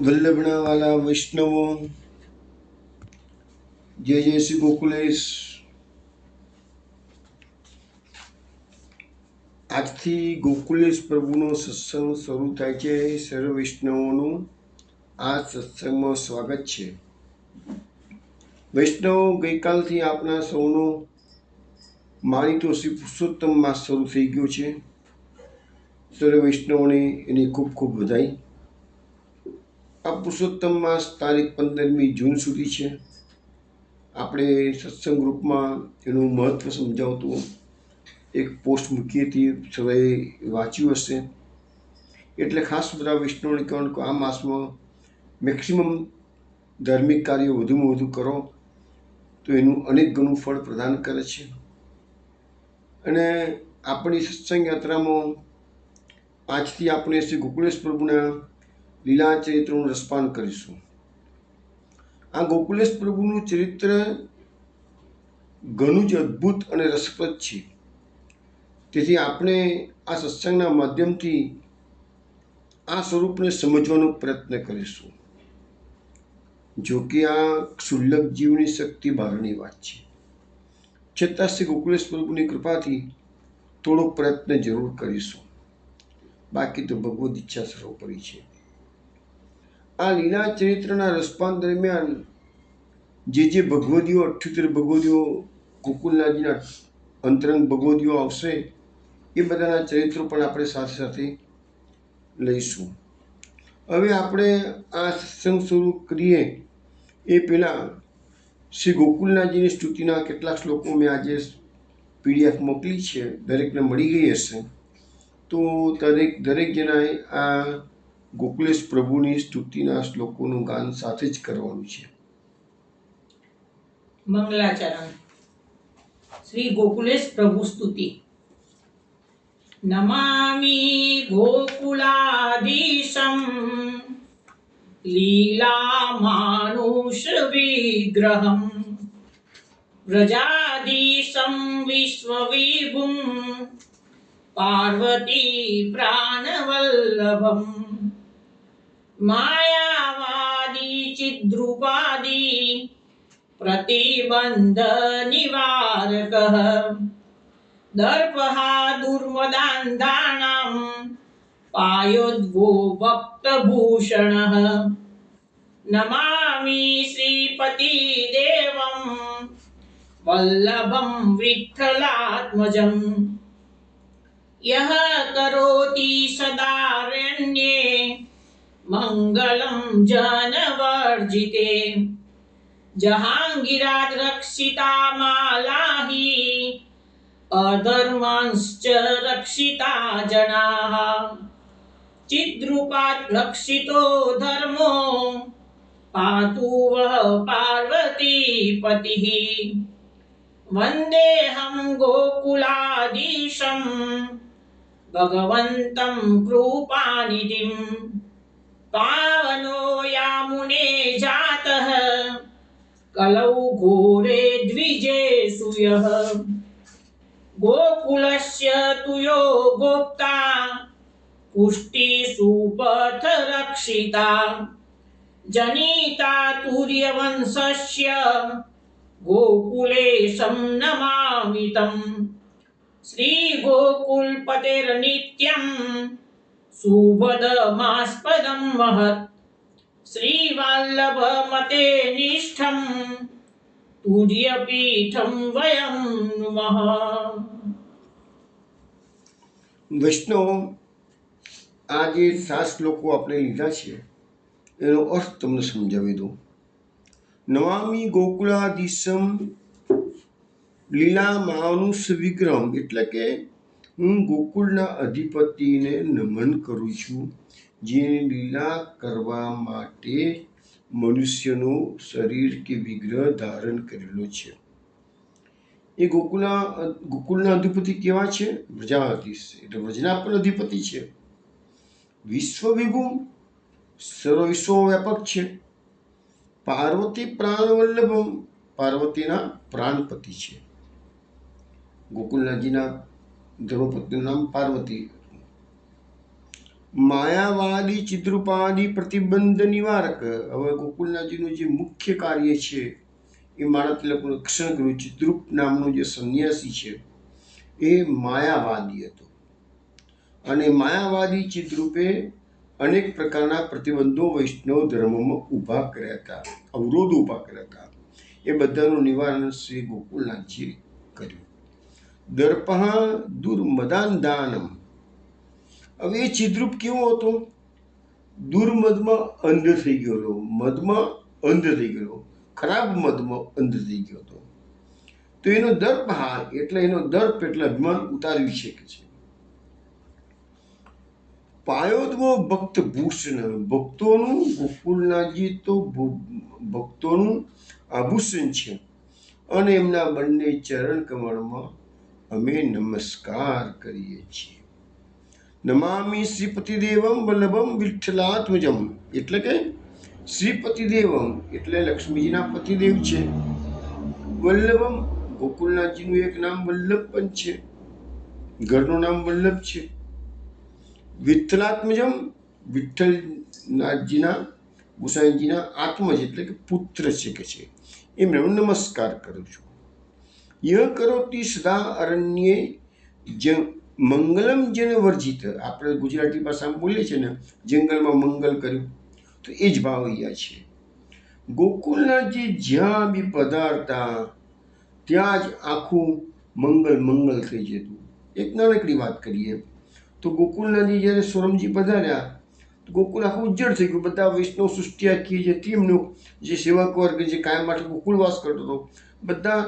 વલ્લભના વાલા વૈષ્ણવો, જય જય શ્રી ગોકુલેશ. આજથી ગોકુલેશ પ્રભુનો સત્સંગ શરૂ થાય છે. સર્વ વૈષ્ણવોનું આ સત્સંગમાં સ્વાગત છે. વૈષ્ણવ, ગઈકાલથી આપના સૌનો માનીતો શ્રી પુરુષોત્તમ માસ શરૂ થઈ ગયો છે. સર્વ વૈષ્ણવોને એની ખૂબ ખૂબ વધાઈ. આ પુરુષોત્તમ માસ તારીખ 15મી જૂન સુધી છે. આપણે સત્સંગ ગ્રુપમાં એનું મહત્વ સમજાવતું એક પોસ્ટ મૂકી હતી, સૌએ વાંચ્યું હશે. એટલે ખાસ બધા વૈષ્ણવને કહેવાનું કે આ માસમાં મેક્સિમમ ધાર્મિક કાર્યો વધુમાં વધુ કરો તો એનું અનેક ગણું ફળ પ્રદાન કરે છે. અને આપણી સત્સંગ યાત્રામાં આજથી આપણે શ્રી ગોકુલેશ પ્રભુના લીલા ચરિત્રનું રસપાન કરીશું. આ ગોકુલેશ પ્રભુનું ચરિત્ર ઘણું જ અદ્ભુત અને રસપ્રદ છે. તેથી આપણે આ સત્સંગના માધ્યમથી આ સ્વરૂપને સમજવાનો પ્રયત્ન કરીશું. જો કે આ ક્ષુલ્લક જીવની શક્તિ બહારની વાત છે, છતાં શ્રી ગોકુલેશ પ્રભુની કૃપાથી થોડો પ્રયત્ન જરૂર કરીશું. બાકી તો ભગવદ ઈચ્છા સર્વોપરી છે. આ લીલા ચરિત્રના રસપાન દરમિયાન જે ભગવદીઓ 78 ભગવદીઓ ગોકુલનાથજીના અંતરંગ ભગવદીઓ આવશે, એ બધાના ચરિત્રો પણ આપણે સાથે સાથે લઈશું. હવે આપણે આ સત્સંગ શરૂ કરીએ એ પહેલાં શ્રી ગોકુલનાથજીની સ્તુતિના કેટલાક શ્લોકો મેં આજે PDF મોકલી છે, દરેકને મળી ગઈ હશે. તો દરેક જણાએ આ ગોકુલેશ પ્રભુની સ્તુતિના શ્લોકોનું ગાન સાથે જ કરવાનું છે. મંગલાચરણ. શ્રી ગોકુલેશ પ્રભુ સ્તુતિ. નમામિ ગોકુલાધીશમ લીલા માનુષ વિગ્રહમ વ્રજાધીશમ વિશ્વવિભુમ પાર્વતી પ્રાણવલ્લભમ માયાવાદી ચિદ્રુપાદી प्रतिबंध निवारक दर्पहा दुर्मदान्धानां पायोद्गो भक्तभूषण नमामि श्रीपति देवं वल्लभं विठ्ठलात्मजं यः करोति सदारण्ये मङ्गलं जनवर्जिते जहांगीराद रक्षिता मालाहि अधर्मांश्च रक्षिता जनाः चिद्रूपात् रक्षितो धर्मो पातु वः पार्वतीपतिः वन्देऽहं गोकुलाधीशं भगवन्तं कृपानिधिं पावनो यामुने जातः कलौ घोरे द्विजेषु यः गोकुलस्य तु यो गोप्ता पुष्टिषु पथ रक्षिता जनिता तुर्यवंशस्य गोकुलेशं नमामि तं श्रीगोकुलपतेर्नित्यं सुभदमास्पदं महत् श्रीवल्लभमते निष्ठं तुर्यपीठं वयं नुमः. વૈષ્ણવ, આ જે 7 શ્લોકો આપણે લીધા છે એનો અર્થ તમને સમજાવી દઉં. નમામિ ગોકુલાધીશમ લીલા માનુષ વિગ્રહમ, એટલે કે હું ગોકુળના અધિપતિને નમન કરું છું, જે લીલા કરવા માટે મનુષ્યનું શરીર કે વિગ્રહ ધારણ કરેલો છે. એ ગોકુળના અધિપતિ કેવા છે? વ્રજાધીશ, એટલે વ્રજના પણ અધિપતિ છે. વિશ્વવિભુ, સર્વ વિશ્વ વ્યાપક છે. પાર્વતી પ્રાણવલ્લભમ, પાર્વતીના પ્રાણપતિ છે. ગોકુલનાથજીના ધર્મપત્નીનું નામ પાર્વતી. માયાવાદી ચિદ્રુપાદી પ્રતિબંધ નિવારક. હવે ગોકુલનાથજીનું જે મુખ્ય કાર્ય છે એ મારા તિલકનું રક્ષણ કર્યું. ચિદ્રુપ નામનો જે સંન્યાસી છે એ માયાવાદી હતો અને માયાવાદી ચિદ્રુપે અનેક પ્રકારના પ્રતિબંધો વૈષ્ણવ ધર્મમાં ઊભા કર્યા હતા, અવરોધો ઊભા કર્યા હતા. એ બધાનું નિવારણ શ્રી ગોકુલનાથજીએ કર્યું. દર્પઃ દુર્મદાનદાનમ. હવે એ ચિદ્રુપ કેવો હતો? દુર્મદમાં અંધ થઈ ગયેલો, મદમાં અંધ થઈ ગયેલો, ખરાબ મદમાં અંધ થઈ ગયો હતો. તો એનો દર્પ, હા એટલે એનો દર્પ એટલે અભિમાન ઉતાર્યું છે કે છે. પાયોદમો ભક્ત ભૂષણ. ભક્તોનું ગોકુલનાથજી તો ભક્તોનું આભૂષણ છે અને એમના બંને ચરણ કમળમાં અમે નમસ્કાર કરીએ છીએ. નમામિ શ્રીપતિદેવમ વલ્લભમ વિઠ્ઠલાત્મજમ. એટલે કે શ્રીપતિદેવમ એટલે લક્ષ્મીજીના પતિદેવ છે. વલ્લભમ ગોકુલનાથજીનું એક નામ વલ્લભ પણ છે, ઘરનું નામ વલ્લભ છે. વિઠ્ઠલાત્મજમ વિઠ્ઠલનાથજીના ગુસાઈજીના આત્મજ એટલે કે પુત્ર છે કે છે. એમને હું નમસ્કાર કરું છું. ય કરોતિ સદા અરણ્યે મંગલમ જન વર્જિત. આપણે ગુજરાતી ભાષામાં બોલીએ છીએ ને, જંગલમાં મંગલ કર્યું, તો એ જ ભાવ અહીંયા છે. ગોકુલનાથજી જ્યાં બી પધારતા ત્યાં જ આખું મંગલ થઈ જતું. એક નાનકડી વાત કરીએ તો ગોકુલનાથજી જ્યારે સોરમજી પધાર્યા તો ગોકુલ આખું ઉજ્જડ થઈ ગયું. બધા વૈષ્ણવ સૃષ્ટિ આખી જે તેમનો જે સેવક વર્ગ જે કાયમ માટે ગોકુલવાસ કરતો હતો, બધા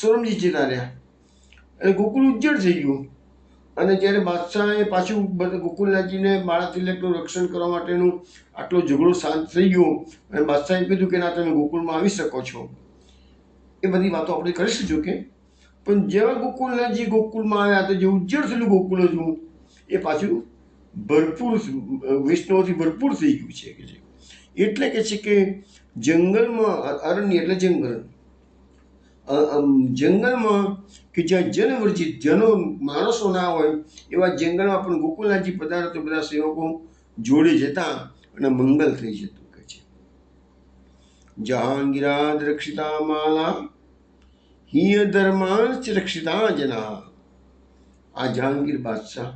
સોરમજી જતા રહ્યા અને ગોકુલ ઉજ્જડ થઈ ગયું. અને જ્યારે બાદશાહે પાછું ગોકુલનાથજીને બાળા તિલકનું રક્ષણ કરવા માટેનું આટલો ઝઘડો શાંત થઈ ગયો અને બાદશાહે કીધું કે ના, તમે ગોકુલમાં આવી શકો છો. એ બધી વાતો આપણે કરીશું જો કે, પણ જેવા ગોકુલનાથજી ગોકુલમાં આવ્યા તો જે ઉજ્જડ થયેલું ગોકુલ હતું એ પાછું ભરપૂર વૈષ્ણવથી ભરપૂર થઈ ગયું છે કે છે. એટલે કે છે કે જંગલમાં, અરણ્ય એટલે જંગલ, જંગલમાં કે જ્યાં જનવર્જિત જનો માણસો ના હોય એવા જંગલમાં પણ ગોકુલનાથજી પધારે તો બધા સેવકો જોડે જતા અને મંગલ થઈ જતું કે છે. જહાંગીરાદ રક્ષિતા માલા હિય ધર્માંશ રક્ષિતા જના. આ જહાંગીર બાદશાહ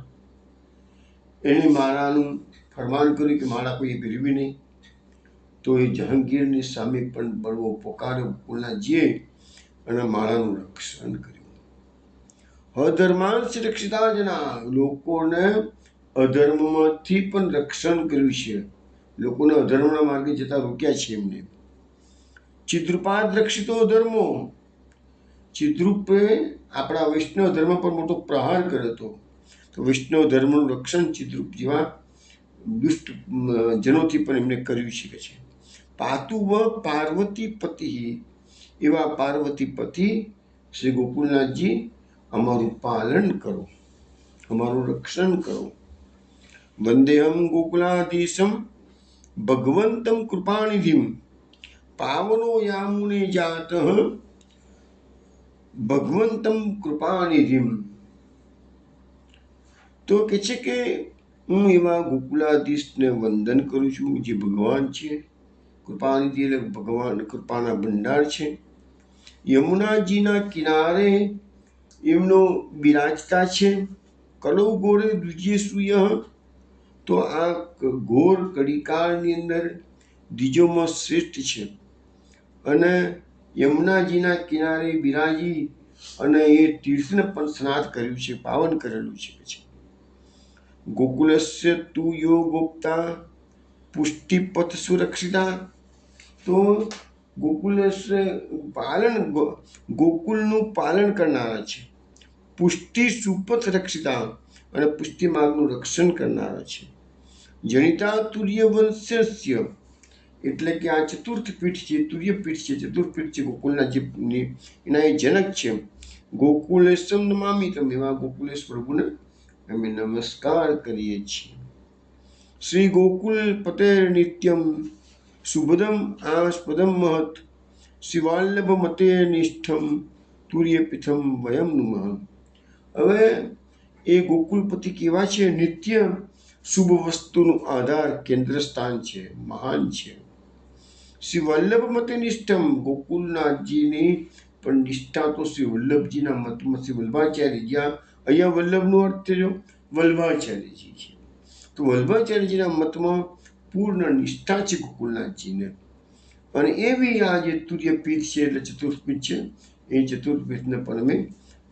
એણે માળાનું ફરમાન કર્યું કે માળા કોઈ ભેરવી નહીં. તો એ જહાંગીરની સામે પણ બળવો પોકાર્યો ગોકુલનાથજીએ અને માળાનું રક્ષણ કર્યું. અધર્માંશ રક્ષિતા જના. લોકોને અધર્મમાંથી પણ રક્ષણ કર્યું છે. લોકોને અધર્મના માર્ગે જતા રોક્યા છે એમને. ચિદ્રુપાદ રક્ષિતો ધર્મો. ચિદ્રુપે આપણા વૈષ્ણવ ધર્મ પર મોટો પ્રહાર કર્યો હતો. તો વૈષ્ણવ ધર્મનું રક્ષણ ચિદ્રુપ જેવા દુષ્ટ જનોથી પણ એમને કર્યું છે. પાતુવ પાર્વતી પતિ. એવા પાર્વતી પતિ શ્રી ગોકુલનાથજી અમારું પાલન કરો, અમારું રક્ષણ કરો. વંદેહમ ગોકુલાધીશમ ભગવંતમ કૃપાનિધિમ પાવનો યામુને જાત ભગવંતમ કૃપાનિધિમ. તો કે છે કે હું એવા ગોકુલાધીશને વંદન કરું છું જે ભગવાન છે. કૃપાનિધિ એટલે ભગવાન કૃપાના ભંડાર છે. યમુનાજીના કિનારે એમનો બિરાજતા છે. કલૌ ગોરે દ્વિજે સૂય. તો આ ઘોર કડીકાળની અંદર દ્વિજોમાં શ્રેષ્ઠ છે અને યમુનાજીના કિનારે બિરાજી અને એ તીર્થને પણ સ્નાત કર્યું છે, પાવન કરેલું છે. ગોકુલસ્ય તુ યો ગોપ્તા પુષ્ટિપથ સુરક્ષિતા. તો ગોકુલનું પાલન કરનારા છે. પુષ્ટિ સુપથ રક્ષિતા અને પુષ્ટિ માર્ગનું રક્ષણ કરનારા છે. જનિતા તુર્ય વંશસ્ય એટલે કે આ ચતુર્થ પીઠ છે, તુર્ય પીઠ છે, ચતુર્થ પીઠ છે ગોકુલના જે એના એ જનક છે. ગોકુલેશમ નમામિ. તમે એવા ગોકુલેશ પ્રભુને અમે નમસ્કાર કરીએ છીએ. શ્રી ગોકુલ પતેર નિત્યમ શુભદમ આસ્પદમ મહત શિવાલ્લભ મતે નિષ્ઠમ તુર્યપીઠમ વયમ નુમઃ. હવે એ ગોકુલપતિ કેવા છે? નિત્ય શુભ વસ્તુનું આધાર કેન્દ્ર સ્થાન છે, મહાન છે. શ્રી વલ્લભ મતે નિષ્ઠમ, ગોકુલનાથજીની પણ નિષ્ઠા તો શ્રી વલ્લભજીના મતમાં શ્રી વલ્લભાચાર્ય, જ્યાં અહીંયા વલ્લભનો અર્થ થયો વલ્લભાચાર્યજી છે. તો વલ્લભાચાર્યજીના મતમાં પૂર્ણ નિષ્ઠા છે ગોકુલનાથજીને. અને એવી આ જે તુર્યપીઠ છે એટલે ચતુર્પીઠ છે, એ ચતુર્પીઠને પણ અમે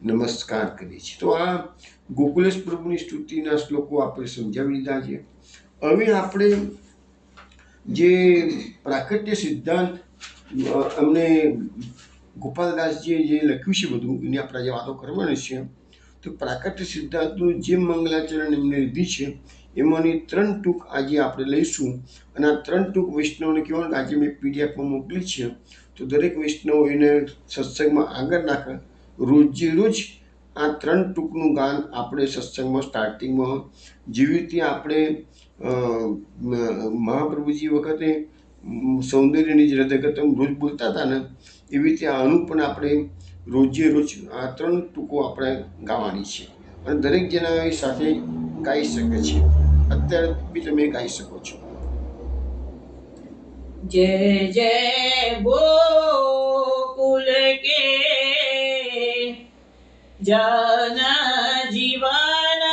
નમસ્કાર કરીએ છીએ. તો આ ગોકુલેશ પ્રભુની સ્તુતિના શ્લોકો આપણે સમજાવી દીધા છે. હવે આપણે જે પ્રાકટ્ય સિદ્ધાંત અમને ગોપાલદાસજીએ જે લખ્યું છે બધું, એની આપણે જે વાતો કરવાની છે. તો પ્રાકટ્ય સિદ્ધાંતનું જે મંગલાચરણ એમને લીધી છે એમાંની 3 ટૂંક આજે આપણે લઈશું. અને આ 3 ટૂંક વૈષ્ણવને કહેવાનું, આજે મેં પીડીએફમાં મોકલી છે, તો દરેક વૈષ્ણવ એને સત્સંગમાં આગળ નાખે. રોજે રોજ આ 3 ટૂંકનું ગાન આપણે સત્સંગમાં સ્ટાર્ટિંગમાં જેવી રીતે આપણે મહાપ્રભુજી વખતે સૌંદર્યની જ હૃદયગતમ રોજ બોલતા હતા ને, એવી રીતે આનું પણ આપણે રોજે રોજ આ 3 ટૂંકો આપણે ગાવાની છે. અને દરેક જણા એ સાથે ગાઈ શકે છે. અત્યારે બી તમે ગાઈ શકો છો. જય જય ગોકુલ કે જન જીવન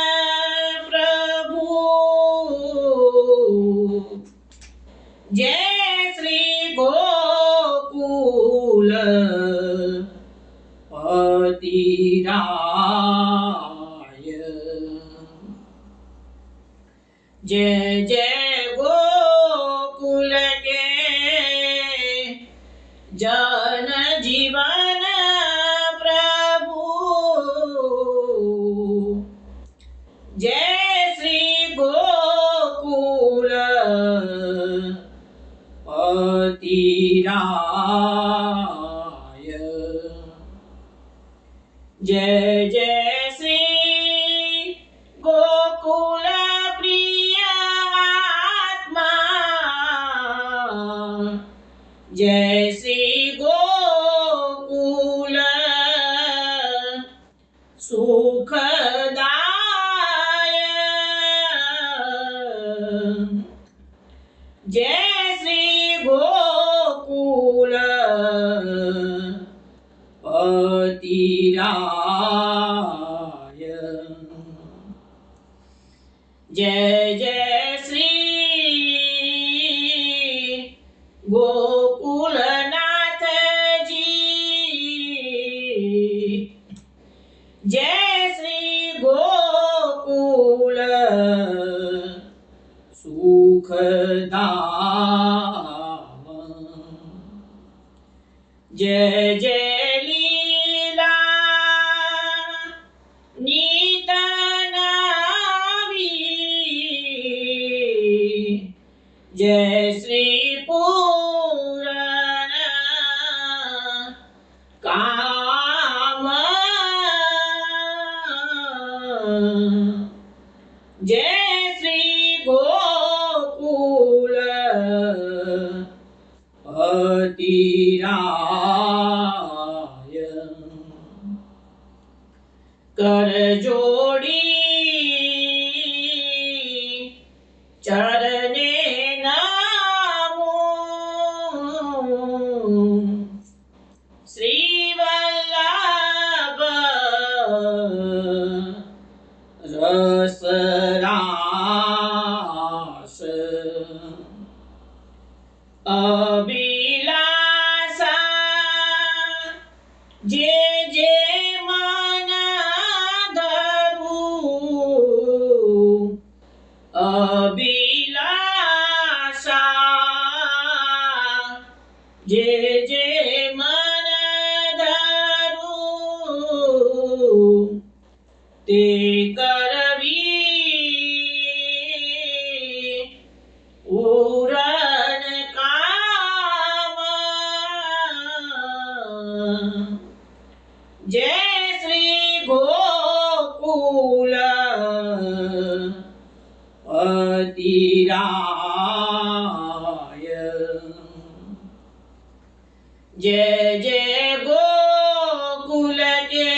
પ્રભુ, જય શ્રી ગોકુલ પતિરાય, જય જય ગોકુલ કે જન જીવન પ્રભુ, જય શ્રી ગોકુલ પતિરાય, જય જય શ્રી ગોકુલ પ્રિય આત્મા, જય શ્રી ગોકુલ સુખદાય, જય શ્રી ગોકુલ પતિરાય, જય જય શ્રી ગોકુલનાથજી, જય શ્રી ગોકુલ સુખધામ, જય જય લીલા નિત નવી, જય શ્રી પૂરણ કામ, જય શ્રી ગોકુલ પતિરાય, કર જોડી ચરણે નમો, શ્રી વલ્લભ રસરાસ, અભિલાષા જે જે મન ધરું, અભિલાષા જે જે મન ધરું, તે કરવી પૂરણ કામ, જય શ્રી ગોકુલ પતિરાય, જય જય ગોકુલ કે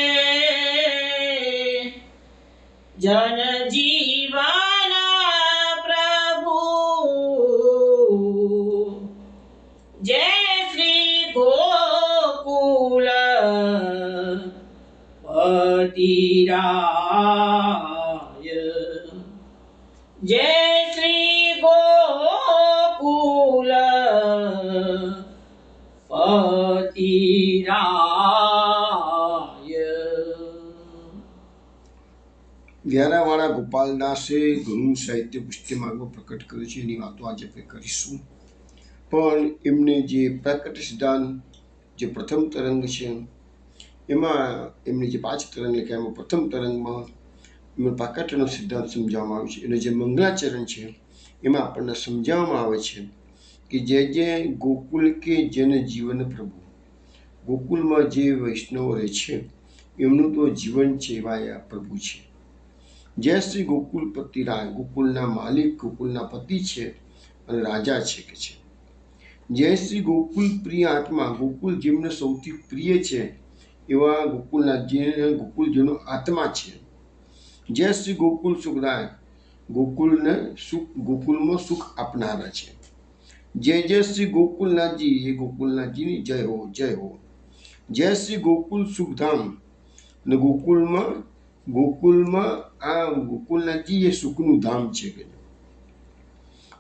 જન જીવન जय श्री गोकुल पति राय। વ્યારાવાળા ગોપાલદાસે ઘણું સાહિત્ય પુષ્ટિમાર્ગમાં પ્રકટ કર્યું છે, એની વાતો આજે આપણે કરીશું. પણ એમને જે પ્રાકૃત સિદ્ધાંત જે પ્રથમ તરંગ છે એમાં એમને જે 5 તરંગ લખ્યા એમાં પ્રથમ તરંગમાં એમાં પ્રાકટ્યનો સિદ્ધાંત સમજાવવામાં આવ્યો છે. એનો જે મંગલાચરણ છે એમાં આપણને સમજાવવામાં આવે છે કે જે ગોકુલ કે જન જીવન પ્રભુ, ગોકુલમાં જે વૈષ્ણવ રહે છે એમનું તો જીવન છે એવા આ પ્રભુ છે. જય શ્રી ગોકુલપતિ રાય, ગોકુલના માલિક, ગોકુલના પતિ છે અને રાજા છે કે છે. જય શ્રી ગોકુલ પ્રિય આત્મા, ગોકુલ જેમને સૌથી પ્રિય છે એવા ગોકુલજીનો આત્મા છે. જય શ્રી ગોકુલ સુખદાય, ગોકુલમાં સુખ આપનારા છે. જય જય શ્રી ગોકુલનાથજી, એ ગોકુલનાથજીની જય હો, જય હો. જય શ્રી ગોકુલ સુખધામ, ને ગોકુલમાં આ ગોકુલનાથજી એ સુખનું ધામ છે કે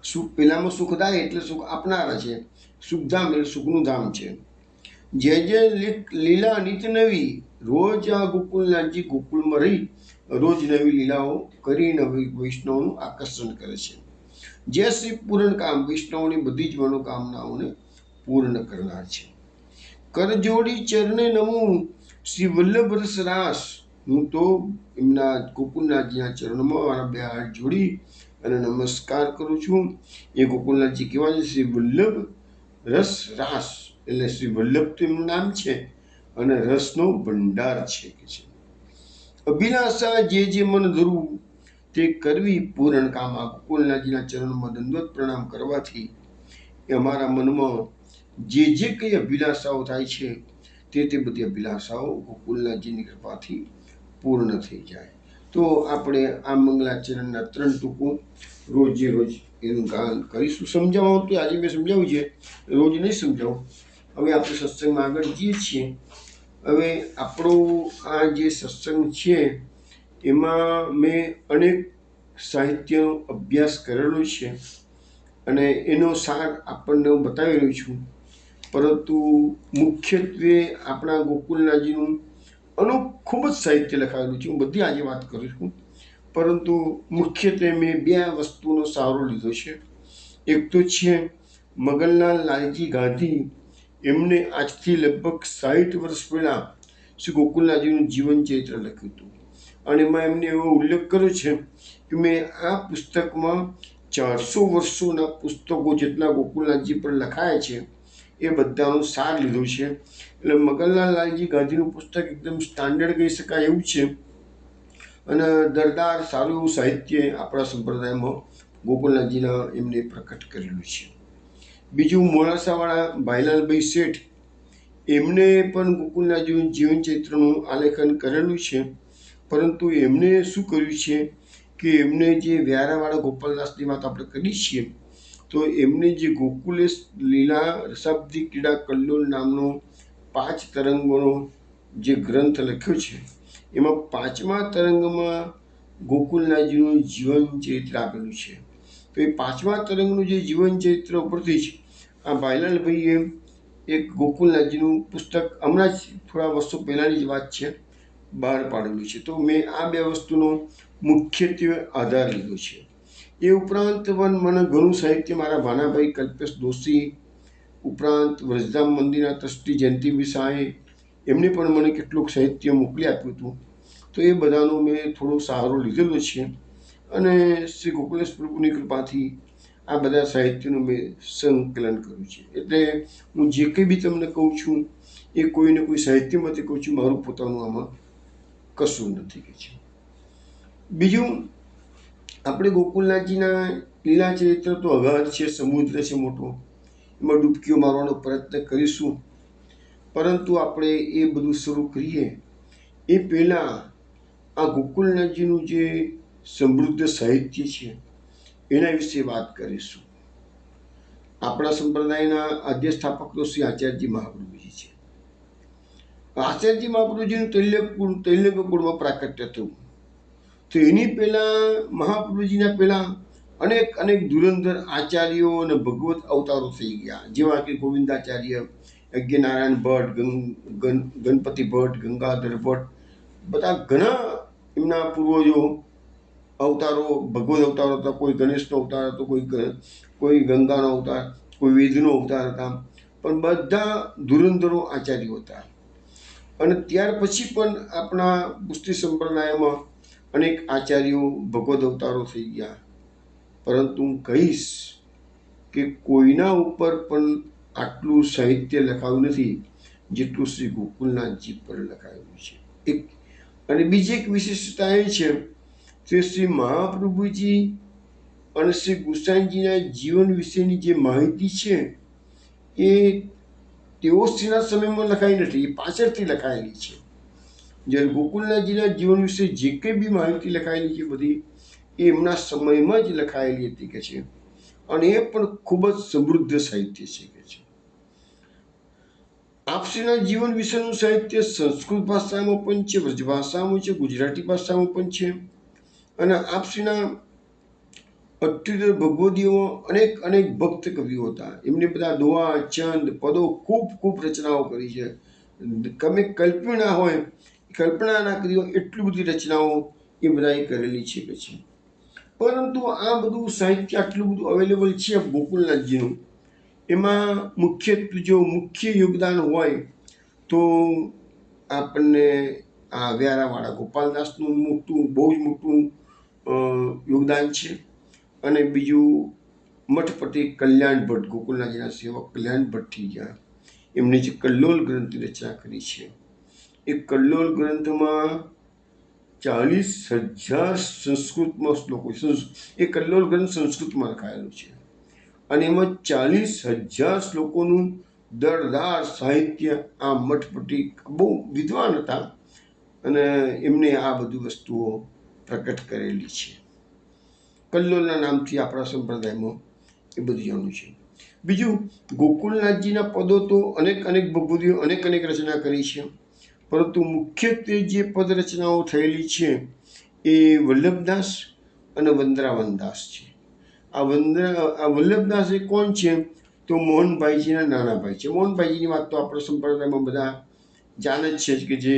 સુખ, પેલામાં સુખદાય એટલે સુખ આપનારા છે, સુખધામ એટલે સુખનું ધામ છે. જે જે લીલા નિત્ય નવી, રોજ આ ગોકુલનાથજી ગોકુલમાં રહી રોજ નવી લીલાઓ કરી નવી વૈષ્ણવનું આકર્ષણ કરે છે. જય શ્રી પૂર્ણ કામ, વૈષ્ણવની બધી જ મનોકામનાઓને પૂર્ણ કરનાર છે. કરજોડી ચરણે નમું, શ્રી વલ્લભ રસ રાસ, હું તો એમના ગોકુલનાથજીના ચરણમાં મારા 2 હાથ જોડી અને નમસ્કાર કરું છું. એ ગોકુલનાથજી કેવા છે? શ્રી વલ્લભ રસ રાસ, એટલે શ્રી વલ્લભ તો એમનું નામ છે અને રસનો ભંડાર છે કે છે. અભિલાષા જે મન ધરવું તે કરવી પૂરણ કામ. આ ગોકુલનાથજીના ચરણમાં દંડવત પ્રણામ કરવાથી અમારા મનમાં જે કંઈ અભિલાષાઓ થાય છે તે બધી અભિલાષાઓ ગોકુલનાથજીની કૃપાથી પૂર્ણ થઈ જાય. તો આપણે આ મંગલાચરણના 3 ટૂંકો રોજે રોજ એનું ગાન કરીશું. સમજાવવાનું તો આજે મેં સમજાવ્યું છે, રોજ નહીં સમજાવું. હવે આપણે સત્સંગમાં આગળ જઈએ છીએ. હવે આપણો આ જે સત્સંગ છે એમાં મેં અનેક સાહિત્યનો અભ્યાસ કરેલો છે અને એનો સાર આપણને હું બતાવી રહ્યો છું. પરંતુ મુખ્યત્વે આપણા ગોકુલનાથજીનું ખૂબ જ સાહિત્ય લખાયેલું છે. હું બધી આજે વાત કરું છું, પરંતુ મુખ્યત્વે મેં 2 વસ્તુનો સહારો લીધો છે. એક તો છે મગનલાલ લાલજી ગાંધી, એમને આજથી લગભગ 60 વર્ષ પહેલાં શ્રી ગોકુલનાથજીનું જીવન ચરિત્ર લખ્યું હતું અને એમાં એમને એવો ઉલ્લેખ કર્યો છે કે મેં આ પુસ્તકમાં 400 વર્ષોના પુસ્તકો જેટલા ગોકુલનાથજી પર લખાયા છે એ બધાનો સાર લીધો છે. એટલે મગનલાલ લાલજી ગાંધીનું પુસ્તક એકદમ સ્ટાન્ડર્ડ કહી શકાય એવું છે અને દરદાર સારું એવું સાહિત્ય આપણા સંપ્રદાયમાં ગોકુલનાથજીના એમને પ્રકટ કરેલું છે. બીજું મોડાસાવાળા ભાઈલાલભાઈ શેઠ, એમને પણ ગોકુલનાથજીનું જીવન ચરિત્રનું આલેખન કરેલું છે, પરંતુ એમને શું કર્યું છે કે એમને જે વ્યારાવાળા ગોપાલદાસની વાત આપણે કરી છીએ તો એમને જે ગોકુલેશ લીલા રસાબ્દી ક્રીડા કલ્લોલ નામનો 5 તરંગોનો જે ગ્રંથ લખ્યો છે એમાં 5મા તરંગમાં ગોકુલનાથજીનું જીવન ચરિત્ર આપેલું છે. તો એ 5મા તરંગનું જે જીવન ચરિત્ર ઉપરથી જ આ ભાઈલાલભાઈએ એક ગોકુલનાથજીનું પુસ્તક હમણાં જ થોડા વર્ષો પહેલાંની જ વાત છે બહાર પાડેલું છે. તો મેં આ 2 વસ્તુનો મુખ્યત્વે આધાર લીધો છે. એ ઉપરાંત પણ મને ઘણું સાહિત્ય મારા ભાનાભાઈ કલ્પેશ દોશી, ઉપરાંત વ્રજધામ મંદિરના ટ્રસ્ટી જયંતિભાઈ શાહે, એમને પણ મને કેટલુંક સાહિત્ય મોકલી આપ્યું હતું. તો એ બધાનો મેં થોડો સહારો લીધેલો છે અને શ્રી ગોકુલેશ પ્રભુની કૃપાથી આ બધા સાહિત્યનું મેં સંકલન કર્યું છે. એટલે હું જે કંઈ બી તમને કહું છું એ કોઈને કોઈ સાહિત્યમાંથી કહું છું, મારું પોતાનું આમાં કશું નથી કે છે. બીજું, આપણે ગોકુલનાથજીના લીલા ચરિત્ર તો અગાધ છે, સમુદ્ર છે મોટો, એમાં ડૂબકીઓ મારવાનો પ્રયત્ન કરીશું. પરંતુ આપણે એ બધું શરૂ કરીએ એ પહેલાં આ ગોકુલનાથજીનું જે સમૃદ્ધ સાહિત્ય છે એના વિશે વાત કરીશું. આપણા સંપ્રદાયના આદ્ય સ્થાપક તો શ્રી આચાર્યજી મહાપ્રભુજી છે આચાર્યજી મહાપ્રભુજીનું તૈલંગકુળમાં પ્રાકટ્ય થયું. તો એની પહેલાં મહાપ્રભુજીના પહેલાં અનેક અનેક ધુરંધર આચાર્યો અને ભગવત અવતારો થઈ ગયા, જેવા કે ગોવિંદાચાર્ય, યજ્ઞનારાયણ ભટ્ટ, ગણપતિ ભટ્ટ, ગંગાધર ભટ્ટ, બધા ઘણા એમના પૂર્વજો અવતારો, ભગવત અવતારો હતા. કોઈ ગણેશનો અવતાર હતો, કોઈ ગંગાનો અવતાર, કોઈ વેદનો અવતાર હતા, પણ બધા ધુરંધરો આચાર્યો હતા. અને ત્યાર પછી પણ આપણા પુષ્ટિ સંપ્રદાયમાં અનેક આચાર્યો ભગવદ અવતારો થઈ ગયા. પરંતુ હું કહીશ કે કોઈના ઉપર પણ આટલું સાહિત્ય લખાયું નથી જેટલું શ્રી ગોકુલનાથજી પર લખાયેલું છે. અને બીજી એક વિશેષતા એ છે કે શ્રી મહાપ્રભુજી અને શ્રી ગુસાઈજીના જીવન વિશેની જે માહિતી છે એ તેઓ શ્રીના સમયમાં લખાઈ નથી, એ પાછળથી લખાયેલી છે. જ્યારે ગોકુલનાથજીના જીવન વિશે જે કંઈ બી માહિતી લખાયેલી છે બધી એ એમના સમયમાં જ લખાયેલી હતી કે છે. અને એ પણ ખૂબ જ સમૃદ્ધ સાહિત્ય છે કે છે. આપશ્રીના જીવન વિશેનું સાહિત્ય સંસ્કૃત ભાષામાં પણ છે, વ્રજ ભાષામાં છે, ગુજરાતી ભાષામાં પણ છે. અને આપશ્રીના 78 ભગવદીઓમાં અનેક અનેક ભક્ત કવિઓ હતા. એમને બધા દોહા, છંદ, પદો ખૂબ રચનાઓ કરી છે. તમે કલ્પના હોય, કલ્પના ના કરી હોય એટલી બધી રચનાઓ એ બધાએ કરેલી છે કે છે. પરંતુ આ બધું સાહિત્ય આટલું બધું અવેલેબલ છે ગોકુલનાથજીનું, એમાં મુખ્ય યોગદાન હોય તો આપણને આ વ્યારાવાળા ગોપાલદાસનું બહુ જ મોટું યોગદાન છે. અને બીજું મઠપતિ કલ્યાણ ભટ્ટ, ગોકુલનાથજીના સેવક કલ્યાણ ભટ્ટ થઈ ગયા. એમને જે કલ્લોલ ગ્રંથની રચના કરી છે, એ કલ્લોલ ગ્રંથમાં 40,000 સંસ્કૃતમાં શ્લોકો, એ કલ્લોલ ગ્રંથ સંસ્કૃતમાં લખાયેલો છે. અને એમાં 40,000 શ્લોકોનું દળદાર સાહિત્ય આ મઠપતિ બહુ વિદ્વાન હતા અને એમને આ બધી વસ્તુઓ પ્રકટ કરેલી છે. કલ્લોલના નામથી આપણા સંપ્રદાયમાં એ બધું જાણ્યું છે. બીજું, ગોકુલનાથજીના પદો તો અનેક ભગવદીઓ અનેક રચના કરી છે, પરંતુ મુખ્યત્વે જે પદ રચનાઓ થયેલી છે એ વલ્લભદાસ અને વંદરાવનદાસ છે. આ વલ્લભદાસ એ કોણ છે? તો મોહનભાઈજીના નાના ભાઈ છે. મોહનભાઈજીની વાત તો આપણા સંપ્રદાયમાં બધા જાણે જ છે કે જે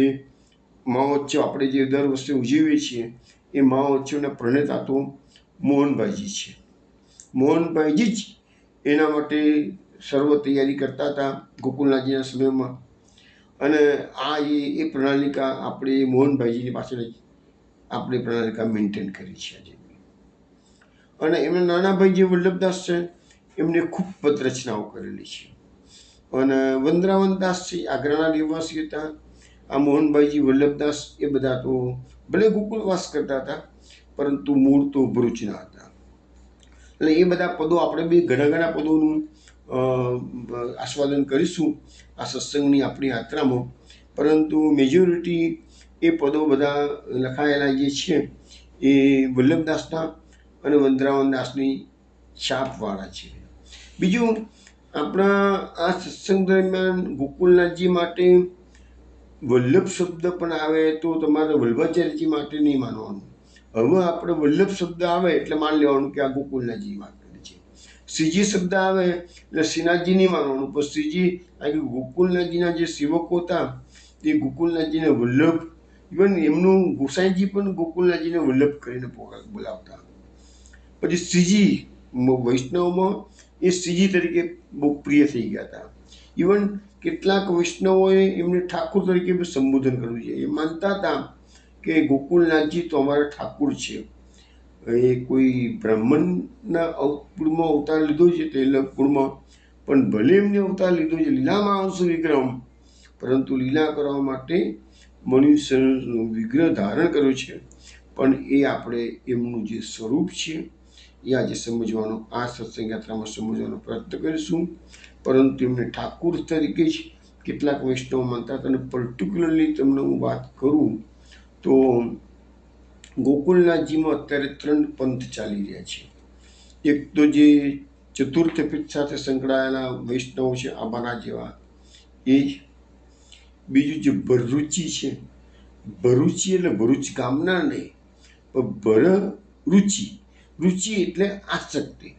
મહોત્સવ આપણે જે દર વર્ષે ઉજવીએ છીએ એ મહોત્સવના પ્રણેતા તો મોહનભાઈજી છે. મોહનભાઈજી જ એના માટે સર્વ તૈયારી કરતા હતા ગોકુલનાથજીના સમયમાં. અને આ એ પ્રણાલિકા આપણે મોહનભાઈજીની પાછળ જ આપણે પ્રણાલિકા મેન્ટેન કરી છે આજે. અને એમના નાના ભાઈ જે વલ્લભદાસ છે એમને ખૂબ પદ રચનાઓ કરેલી છે. અને વંદરાવનદાસ છે, આગ્રાના રહેવાસી હતા. આ મોહનભાઈજી, વલ્લભદાસ એ બધા તો ભલે ગોકુલવાસ કરતા હતા પરંતુ મૂળ તો ભરૂચના હતા. એટલે એ બધા પદો આપણે બી ઘણા પદોનું આસ્વાદન કરીશું આ સત્સંગની આપણી યાત્રામાં. પરંતુ મેજોરિટી એ પદો બધા લખાયેલા જે છે એ વલ્લભદાસના અને વંદરાવનદાસની છાપવાળા છે. બીજું, આપણા આ સત્સંગ દરમિયાન ગોકુલનાથજી માટે વલ્લભ શબ્દ પણ આવે તો તમારે વલ્લભાચાર્યજી માટે નહીં માનવાનું. હવે આપણે વલ્લભ શબ્દ આવે એટલે માની લેવાનું કે આ ગોકુલનાથજી માટે છે. શ્રીજી શબ્દ આવે એટલે શ્રીનાથજી નહીં માનવાનું, પણ શ્રીજી આ ગોકુલનાથજીના જે સેવકો હતા એ ગોકુલનાથજીને વલ્લભ, ઇવન એમનું ગોસાઈજી પણ ગોકુલનાથજીને વલ્લભ કરીને બોલાવતા. પછી શ્રીજી વૈષ્ણવમાં એ શ્રીજી તરીકે બહુ પ્રિય થઈ ગયા હતા. ઇવન કેટલાક વૈષ્ણવોએ એમને ઠાકુર તરીકે બી સંબોધન કરવું છે. એ માનતા હતા કે ગોકુલનાથજી તો અમારા ઠાકુર છે. એ કોઈ બ્રાહ્મણના કુળમાં અવતાર લીધો છે તેલક કુળમાં, પણ ભલે એમને અવતાર લીધો છે લીલામાં અંશ વિગ્રહ, પરંતુ લીલા કરવા માટે મનુષ્યનું વિગ્રહ ધારણ કર્યો છે. પણ એ આપણે એમનું જે સ્વરૂપ છે એ આજે સમજવાનો, આ સત્સંગ યાત્રામાં સમજવાનો પ્રયત્ન કરીશું. પરંતુ એમને ઠાકુર તરીકે જ કેટલાક વૈષ્ણવ માનતા હતા. અને પર્ટિક્યુલરલી તમને હું વાત કરું તો ગોકુલનાથજીમાં અત્યારે 3 પંથ ચાલી રહ્યા છે. એક તો જે ચતુર્થ પીઠ સાથે સંકળાયેલા વૈષ્ણવ છે આંબાના જેવા એ જ. બીજું જે ભરરુચિ છે, ભરૂચી એટલે ભરૂચ ગામના નહીં, પણ ભરરુચિ, રુચિ એટલે આસક્તિ,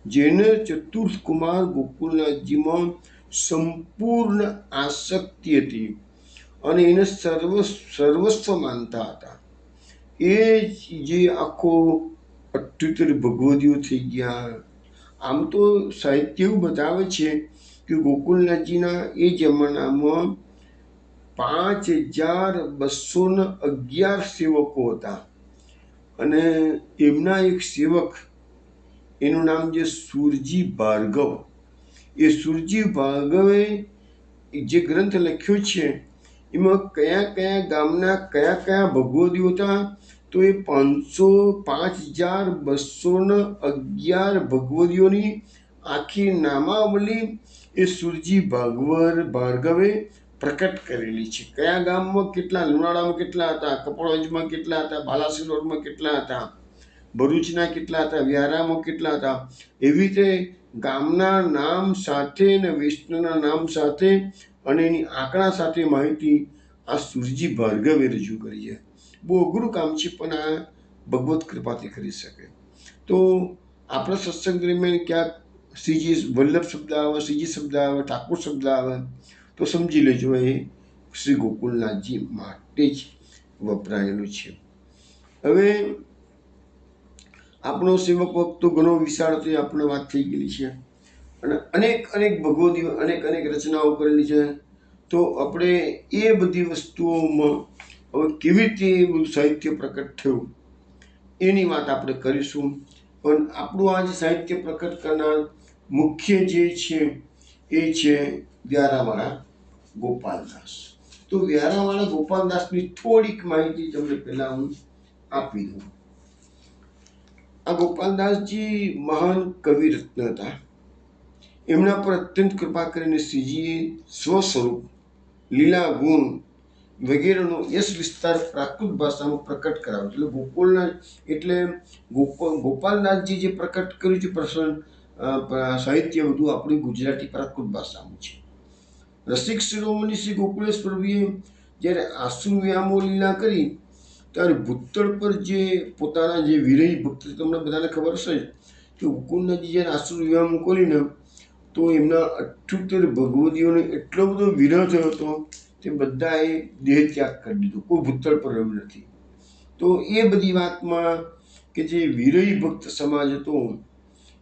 જેને ચતુર્થ કુમાર ગોકુળનાથજીમાં સંપૂર્ણ આસક્તિ હતી અને એને સર્વસ્વ માનતા હતા. એ જે આખો 78 ભગવદીઓ થઈ ગયા. આમ તો સાહિત્ય એવું બતાવે છે કે ગોકુળનાથજીના એ જમાનામાં 5211 સેવકો હતા અને એમના એક સેવક, એનું નામ છે સુરજી ભાર્ગવ. એ સુરજી ભાર્ગવે જે ગ્રંથ લખ્યો છે એમાં કયા કયા ગામના કયા કયા ભગવદીઓ હતા, તો એ 5211 ભગવદીઓની આખી નામાવલી એ સુરજી ભાર્ગવે પ્રકટ કરેલી છે. કયા ગામમાં કેટલા, લુણાવાડામાં કેટલા હતા, કપડવંજમાં કેટલા હતા, બાલાસિનોરમાં કેટલા હતા, ભરૂચના કેટલા હતા, વ્યારામાં કેટલા હતા, એવી રીતે ગામના નામ સાથે અને વૈષ્ણવના નામ સાથે અને એની આંકડા સાથે માહિતી આ સુરજી ભાર્ગવે રજૂ કરી છે. બહુ અઘરું કામ છે, પણ આ ભગવત કૃપાથી કરી શકે. તો આપણા સત્સંગ દરમિયાન ક્યાંક શ્રીજી વલ્લભ શબ્દ આવે, શ્રીજી શબ્દ આવે, ઠાકોર શબ્દ આવે તો સમજી લેજો એ શ્રી ગોકુળનાથજી માટે જ વપરાયેલું છે. હવે આપણો સેવક વખત તો ઘણો વિશાળ હતો, આપણે વાત થઈ ગયેલી છે અને અનેક ભગવદીઓ અનેક રચનાઓ કરેલી છે. તો આપણે એ બધી વસ્તુઓમાં હવે કેવી રીતે એ બધું સાહિત્ય પ્રકટ થયું એની વાત આપણે કરીશું. પણ આપણું આ જે સાહિત્ય પ્રકટ કરનાર મુખ્ય જે છે એ છે વ્યારાવાળા ગોપાલદાસ. તો વ્યારાવાળા ગોપાલદાસની થોડીક માહિતી તમને પહેલા હું આપી દઉં. આ ગોપાલદાસજી મહાન કવિ રત્ન હતા. એમના પર અત્યંત કૃપા કરીને શ્રીજીએ સ્વસ્વરૂપ, લીલા ગુણ વગેરેનો યશ વિસ્તાર પ્રાકૃત ભાષામાં પ્રકટ કરાવ્યો. એટલે ગોપાલદાસજી જે પ્રકટ કર્યું છે પ્રસંગ સાહિત્ય બધું આપણી ગુજરાતી પ્રાકૃત ભાષામાં છે. રસિક શિરોમણી શ્રી ગોકુળેશ પ્રભુએ જ્યારે આસુ વ્યામો લીલા કરી ત્યારે ભૂતળ પર જે પોતાના જે વિરહી ભક્ત, તમને બધાને ખબર હશે કે ગોકુળનાથજી જ્યારે આસુ વ્યામો કરીને તો એમના 78 ભગવદીઓને એટલો બધો વિરહ થયો હતો તે બધાએ દેહ ત્યાગ કરી દીધો, કોઈ ભૂતળ પર રહ્યું નથી. તો એ બધી વાતમાં કે જે વિરહી ભક્ત સમાજ હતો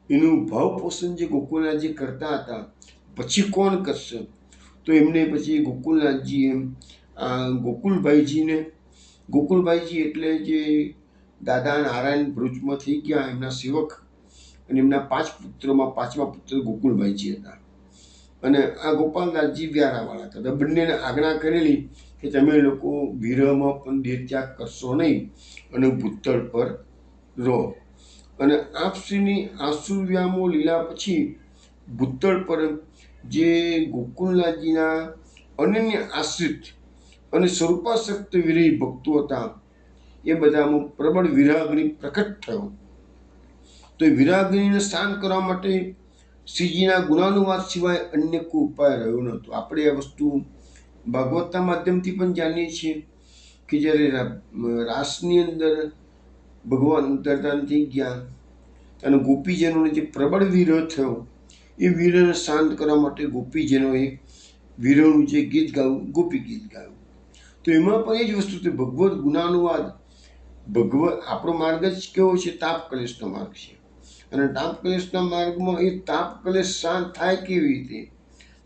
એનું ભાવ પોષણ જે ગોકુળનાથજી કરતા હતા, પછી કોણ કરશે? તો એમને પછી ગોકુળનાથજીએ ગોકુળભાઈજી એટલે જે દાદા નારાયણ ભરૂચમાં થઈ ગયા એમના સેવક, અને એમના 5 પુત્રોમાં 5મા પુત્ર ગોકુળભાઈજી હતા અને આ ગોપાલદાસજી વ્યારાવાળા હતા. બંનેને આજ્ઞા કરેલી કે તમે લોકો વિરહમાં પણ દેહ ત્યાગ કરશો નહીં અને ભૂતળ પર રહો. અને આપશ્રીની આસુ વ્યામો લીલા પછી ભૂતળ પર જે ગોકુળનાથજીના અનન્ય આશ્રિત અને સ્વરૂપાસક્ત વિરહી ભક્તો હતા એ બધામાં પ્રબળ વિરાગ્નિ પ્રકટ થયો. તો એ વિરાગ્નિને શાંત કરવા માટે શ્રીજીના ગુણાનુવાદ સિવાય અન્ય કોઈ ઉપાય રહ્યો નહોતો. આપણે આ વસ્તુ ભાગવતના માધ્યમથી પણ જાણીએ છીએ કે જ્યારે રાસની અંદર ભગવાન અંતર્ધાન થઈ ગયા અને ગોપીજનોને જે પ્રબળ વિરહ થયો એ વિરહને શાંત કરવા માટે ગોપીજનોએ વિરહનું જે ગીત ગાયું, ગોપી ગીત ગાયું. તો એમાં પણ એ જ વસ્તુ છે, ભગવત ગુણાનુવાદ. આપણો માર્ગ જ કેવો છે? તાપ કલેશનો માર્ગ છે. અને તાપ કલેશના માર્ગમાં એ તાપ કલેશ શાંત થાય કેવી રીતે?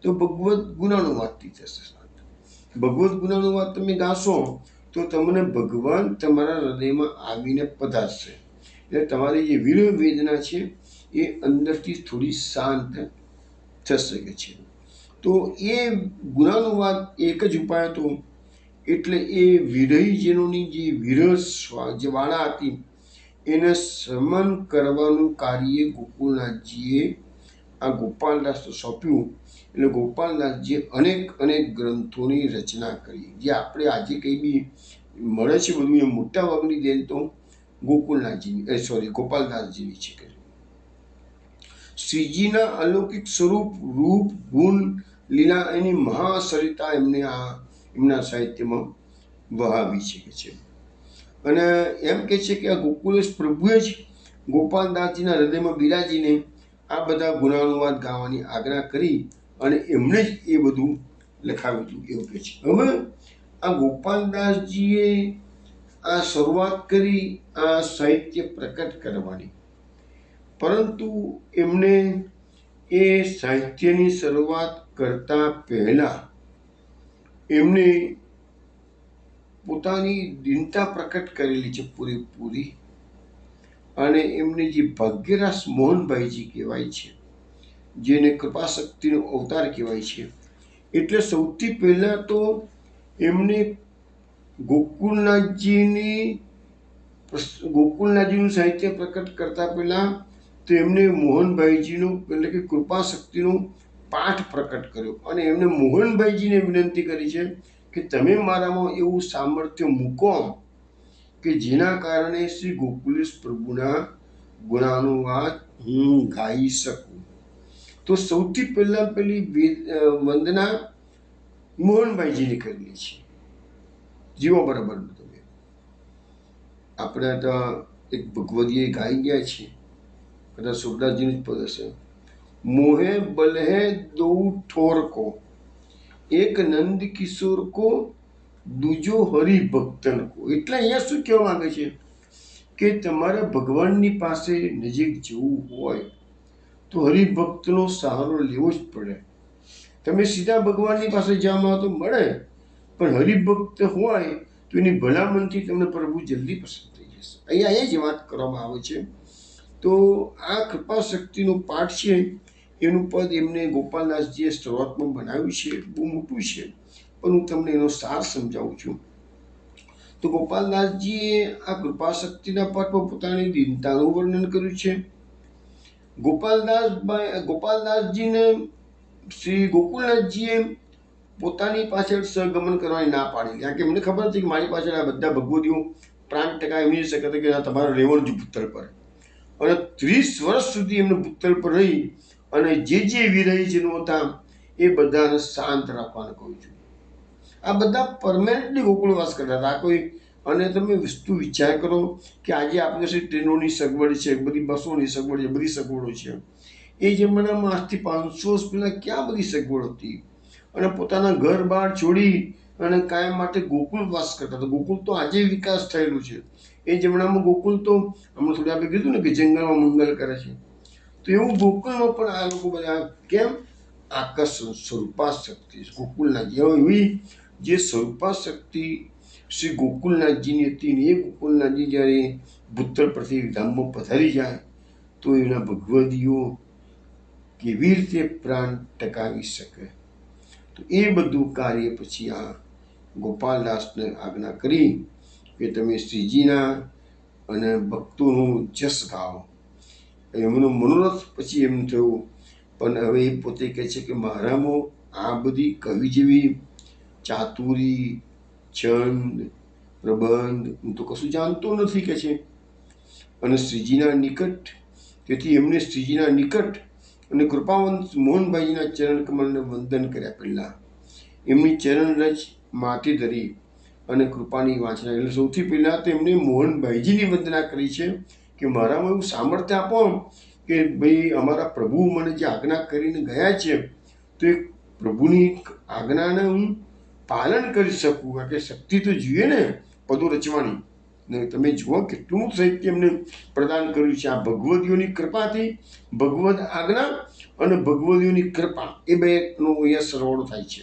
તો ભગવત ગુણાનુવાદથી થશે શાંત. ભગવત ગુણાનુવાદ તમે ગાશો તો તમને ભગવાન તમારા હૃદયમાં આવીને પધારશે. એટલે તમારી જે વિરહ વેદના છે એ અંદરથી થોડી શાંત થઈ શકે છે. તો એ ગુણાનુવાદ એક જ ઉપાય હતો. એટલે એ વિરહીજનોની જે વિરહ જ્વાળા હતી એને શમન કરવાનું કાર્ય ગોકુળનાથજીએ આ ગોપાલદાસને સોંપ્યું. એટલે ગોપાલદાસજીએ અનેક ગ્રંથોની રચના કરી. જે આપણે આજે કંઈ બી મળે છે બધું એ મોટા ભાગની દેન તો ગોપાલદાસજીની છે. શ્રીજીના અલૌકિક સ્વરૂપ, રૂપ, ગુણ, લીલા એની મહાસરિતા એમને આ એમના સાહિત્યમાં વહાવી છે. અને એમ કહે છે કે આ ગોકુલેશ પ્રભુએ જ ગોપાલદાસજીના હૃદયમાં બિરાજીને આ બધા ગુણાનુવાદ ગાવાની આજ્ઞા કરી અને એમણે જ એ બધું લખાવ્યું હતું એવું કહે છે. હવે આ ગોપાલદાસજીએ આ શરૂઆત કરી આ સાહિત્ય પ્રકટ કરવાની, પરંતુ એમને એ સાહિત્યની શરૂઆત કરતા પહેલા એમને પોતાની દીનતા પ્રકટ કરેલી છે પૂરેપૂરી. અને એમને જે ભાગ્યરાસ મોહનભાઈજી કહેવાય છે, જેને કૃપાશક્તિનો અવતાર કહેવાય છે, એટલે સૌથી પહેલાં તો એમને ગોકુલનાથજીનું સાહિત્ય પ્રકટ કરતા પહેલાં તો એમને મોહનભાઈજીનું એટલે કે કૃપાશક્તિનો પાઠ પ્રકટ કર્યો અને એમને મોહનભાઈજીને વિનંતી કરી છે કે તમે મારામાં એવું સામર્થ્ય મૂકો કે જેના કારણે શ્રી ગોકુલેશ પ્રભુના ગુણાનુવાદ હું ગાઈ શકું. તો સૌથી પહેલાં પેલી વંદના મોહનભાઈજીને કરેલી છે. જીવો બરાબર તમે આપણે તો એક ભગવદીએ ગાઈ ગયા છે, કદાચ સુરદાસજીનું જ પદ હશે. મોહે બલહે દો ઠોર કો, એક નંદ કિશોર કો, દૂજો હરિભક્તન કો. એટલે અહીંયા શું કહેવા માંગે છે કે તમારે ભગવાનની પાસે નજીક જવું હોય તો હરિભક્તનો સહારો લેવો જ પડે. તમે સીધા ભગવાનની પાસે જવામાં તો મળે, પણ હરિભક્ત હોય તો એની ભલામણથી તમને પ્રભુ જલ્દી પસંદ થઈ જશે. અહીંયા એ જ વાત કરવામાં આવે છે. તો આ કૃપાશક્તિનો પાઠ છે એનું પદ એમને ગોપાલદાસજીએ શરૂઆતમાં બનાવ્યું છે, બહુ મોટું છે, પણ હું તમને એનો સાર સમજાવું છું. તો ગોપાલદાસજીએ આ કૃપાશક્તિના પાઠમાં પોતાની દીનતાનું વર્ણન કર્યું છે. ગોપાલદાસજીને શ્રી ગોકુલનાથજીએ પોતાની પાછળ સહગમન કરવાની ના પાડી, કારણ કે એમને ખબર હતી કે મારી પાછળ આ બધા ભગવદીઓ પ્રાણ ટકા એમની શકે કે તમારે રહેવાનું જ ભૂતલ પર. અને 30 વર્ષ સુધી એમને ભૂતલ પર રહી અને જે વિરહીજનો હતા એ બધાને શાંત રાખવાનું કહું છું. આ બધા પરમાનન્ટલી ગોકુળવાસ કરતા હતા કોઈ. અને તમે વસ્તુ વિચાર કરો કે આજે આપણે પાસે ટ્રેનોની સગવડ છે, બધી બસોની સગવડ છે, બધી સગવડો છે. એ જમાનામાં આજથી 500 વર્ષ પહેલાં ક્યાં બધી સગવડ હતી? અને પોતાના ઘર બહાર છોડી અને કાયમ માટે ગોકુળવાસ કરતા હતા. ગોકુળ તો આજે વિકાસ થયેલું છે. એ જમાનામાં ગોકુળ તો હમણાં થોડી આપણે કીધું ને કે જંગલમાં મંગલ કરે છે, તો એવું ગોકુળમાં પણ આ લોકો બધા કેમ આકર્ષણ સ્વરૂપા શક્તિ ગોકુલનાથજી એવી જે સ્વરૂપા શક્તિ શ્રી ગોકુલનાથજીની હતી ને એ ગોકુલનાથજી જ્યારે ભૂતળ પરથી ધામમાં પધારી જાય તો એના ભગવદીઓ કેવી રીતે પ્રાણ ટકાવી શકે. તો એ બધું કાર્ય પછી આ ગોપાલદાસને આજ્ઞા કરી કે તમે શ્રીજીના અને ભક્તોનું જસ ગાઓ. એમનો મનોરથ પછી એમ થયું, પણ હવે એ પોતે કહે છે કે મારામાં આ બધી કવિ જેવી ચાતુરી, છંદ, પ્રબંધ હું તો કશું જાણતો નથી કે છે. અને શ્રીજીના નિકટ, તેથી એમને શ્રીજીના નિકટ અને કૃપાવંત મોહનભાઈજીના ચરણ કમળને વંદન કર્યા. પહેલાં એમની ચરણ રજ માથે ધરી અને કૃપાની વાંચના, એટલે સૌથી પહેલાં તો એમને મોહનભાઈજીની વંદના કરી છે કે મારામાં એવું સામર્થ્ય આપો કે ભાઈ અમારા પ્રભુ મને જે આજ્ઞા કરીને ગયા છે તો એ પ્રભુની આજ્ઞાને હું પાલન કરી શકું. કારણ કે શક્તિ તો જોઈએ ને પદો રચવાની. ને તમે જુઓ કેટલું સાહિત્ય એમને પ્રદાન કર્યું છે. આ ભગવદીઓની કૃપાથી, ભગવદ આજ્ઞા અને ભગવદીઓની કૃપા એ બેનો અહીંયા સરવાળો થાય છે.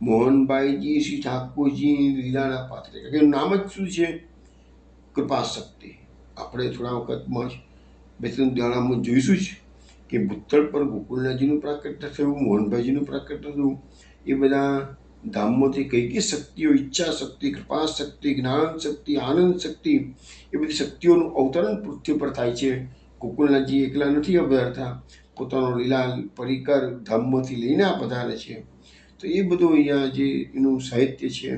મોહનભાઈજી શ્રી ઠાકોરજી લીલાના પાત્ર, કે નામ જ શું છે? કૃપાશક્તિ. આપણે થોડા વખતમાં જ 2-3 દાડામાં જોઈશું જ કે ભૂતળ પર ગોકુલનાથજીનું પ્રાકટ્ય થયું, મોહનભાઈજીનું પ્રાકટ્ય થયું. એ બધા ધામમાંથી કઈ શક્તિઓ, ઈચ્છા શક્તિ, કૃપા શક્તિ, જ્ઞાન શક્તિ, આનંદ શક્તિ, એ બધી શક્તિઓનું અવતરણ પૃથ્વી પર થાય છે. ગોકુલનાથજી એકલા નથી અવતરતા, પોતાનો લીલા પરિકર ધામમાંથી લઈને આ પધારે છે. તો એ બધું અહીંયા જે એનું સાહિત્ય છે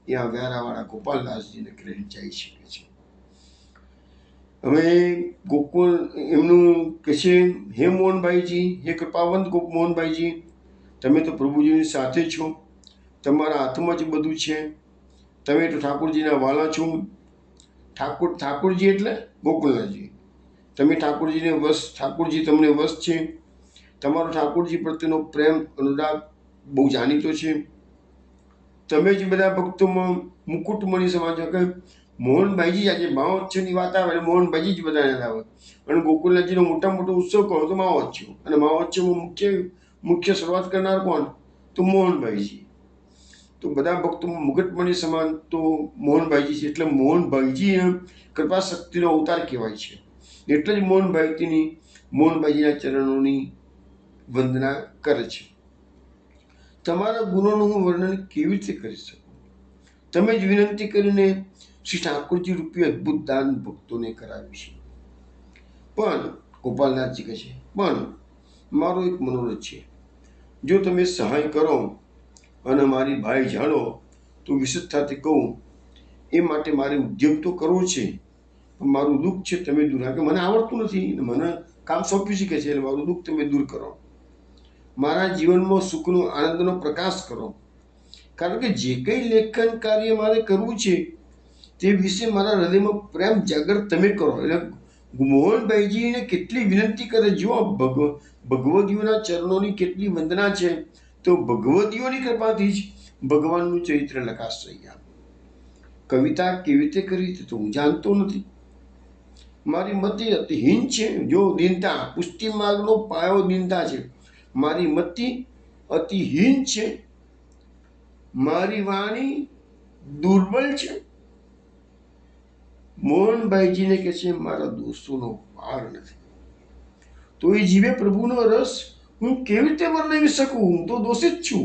એ આ વ્યારાવાળા ગોપાલદાસજીને ક્રેડિટ જાય શકે છે. હવે ગોકુલ એમનું કહે છે, હે મોહનભાઈજી, હે કૃપાવંત મોહનભાઈજી, તમે તો પ્રભુજીની સાથે છો, તમારા હાથમાં જ બધું છે. તમે તો ઠાકોરજીના વાલા છો. ઠાકોરજી એટલે ગોકુલનાથજી. તમે ઠાકોરજીને વશ, ઠાકોરજી તમને વશ છે. તમારો ઠાકોરજી પ્રત્યેનો પ્રેમ અનુરાગ બહુ જાણીતો છે. તમે જ બધા ભક્તોમાં મુકુટમણી સમાજ કે મોહનભાઈજી આજે મહોત્સવની વાત આવે એટલે મોહનભાઈજી જ બધા યાદ આવે. અને ગોકુલનાથજીનો મોટો ઉત્સવ કહો તો મહોત્સવ. અને મહોત્સવમાં મુખ્ય શરૂઆત કરનાર કોણ? તો મોહનભાઈજી. તો બધા ભક્તોમાં મુકુટમણી સમાન તો મોહનભાઈજી છે. એટલે મોહનભાઈજી કૃપા શક્તિનો અવતાર કહેવાય છે. એટલે જ મોહનભાઈજીના ચરણોની વંદના કરે છે. તમારા ગુણોનું હું વર્ણન કેવી રીતે કરી શકું? તમે જ વિનંતી કરીને શ્રી ઠાકોરજી રૂપી અદ્ભુત દાન ભક્તોને કરાવ્યું છે. પણ ગોપાલનાથજી કહે છે, પણ મારો એક મનોરથ છે. જો તમે સહાય કરો અને મારી ભાઈ જાણો તો વિશેષતાથી કહું, એ માટે મારે ઉદ્યમ તો કરવો છે. પણ મારું દુઃખ છે તમે દૂર, કે મને આવડતું નથી, મને કામ સોંપ્યું છે કે છે, એટલે મારું દુઃખ તમે દૂર કરો. મારા જીવનમાં સુખનો આનંદનો પ્રકાશ કરો. કારણ કે જે કંઈ લેખન કાર્ય મારે કરવું છે તે વિશે મારા હૃદયમાં પ્રેમ જાગૃત તમે કરો. એટલે મોહનભાઈજીને કેટલી વિનંતી કરે, જો ભગવદીઓના ચરણોની કેટલી વંદના છે. તો ભગવદીઓની કૃપાથી જ ભગવાનનું ચરિત્ર લખાશે. અહીંયા કવિતા કેવી રીતે કરી તો હું જાણતો નથી. મારી મતિ અતિહીન છે. જો દીનતા, પુષ્ટિ માર્ગનો પાયો દીનતા છે. મારી મતિ અતિહીન છે. મારી વાણી દુર્બળ છે. મોહનભાઈજીને કહે છે મારા દોષોનો પાર નથી. તો એ જીવે પ્રભુનો રસ હું કેવી રીતે વર્ણવી શકું? હું તો દોષિત છું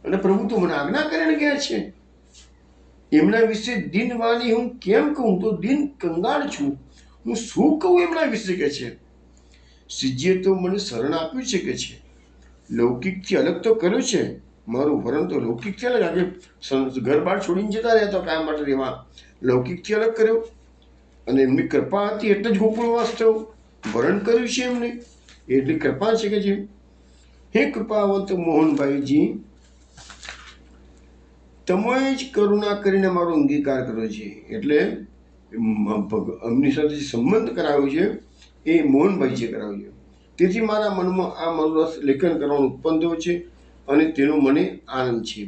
અને પ્રભુ તો મને આજ્ઞા કરીને કહે છે. એમના વિશે દિન વાણી હું કેમ કહું? તો દિન કંગાળ છું. હું શું કહું એમના વિશે કે છે? શ્રીજીએ તો મને શરણ આપ્યું છે કે છે. લૌકિકથી અલગ તો કર્યું છે. મારું વરણ તો લૌકિકથી અલગ, આજે ઘર બહાર છોડીને જતા રહ્યા તો કાયમ માટે રહેવા, લૌકિકથી અલગ કર્યો. અને એમની કૃપા હતી એટલે જ ગોકુળ વાસ્તવ વરણ કર્યું છે એમને. એટલી કૃપા છે કે છે. હે કૃપાવંત મોહનભાઈજી, તમે જ કરુણા કરીને મારો અંગીકાર કર્યો છે. એટલે એમની સાથે જે સંબંધ કરાવ્યો છે એ મોહનભાઈજીએ કરાવ્યો છે. તેથી મારા મનમાં આ મનોરથ લેખન કરવાનું ઉત્પન્ન થયો છે અને તેનો મને આનંદ છે.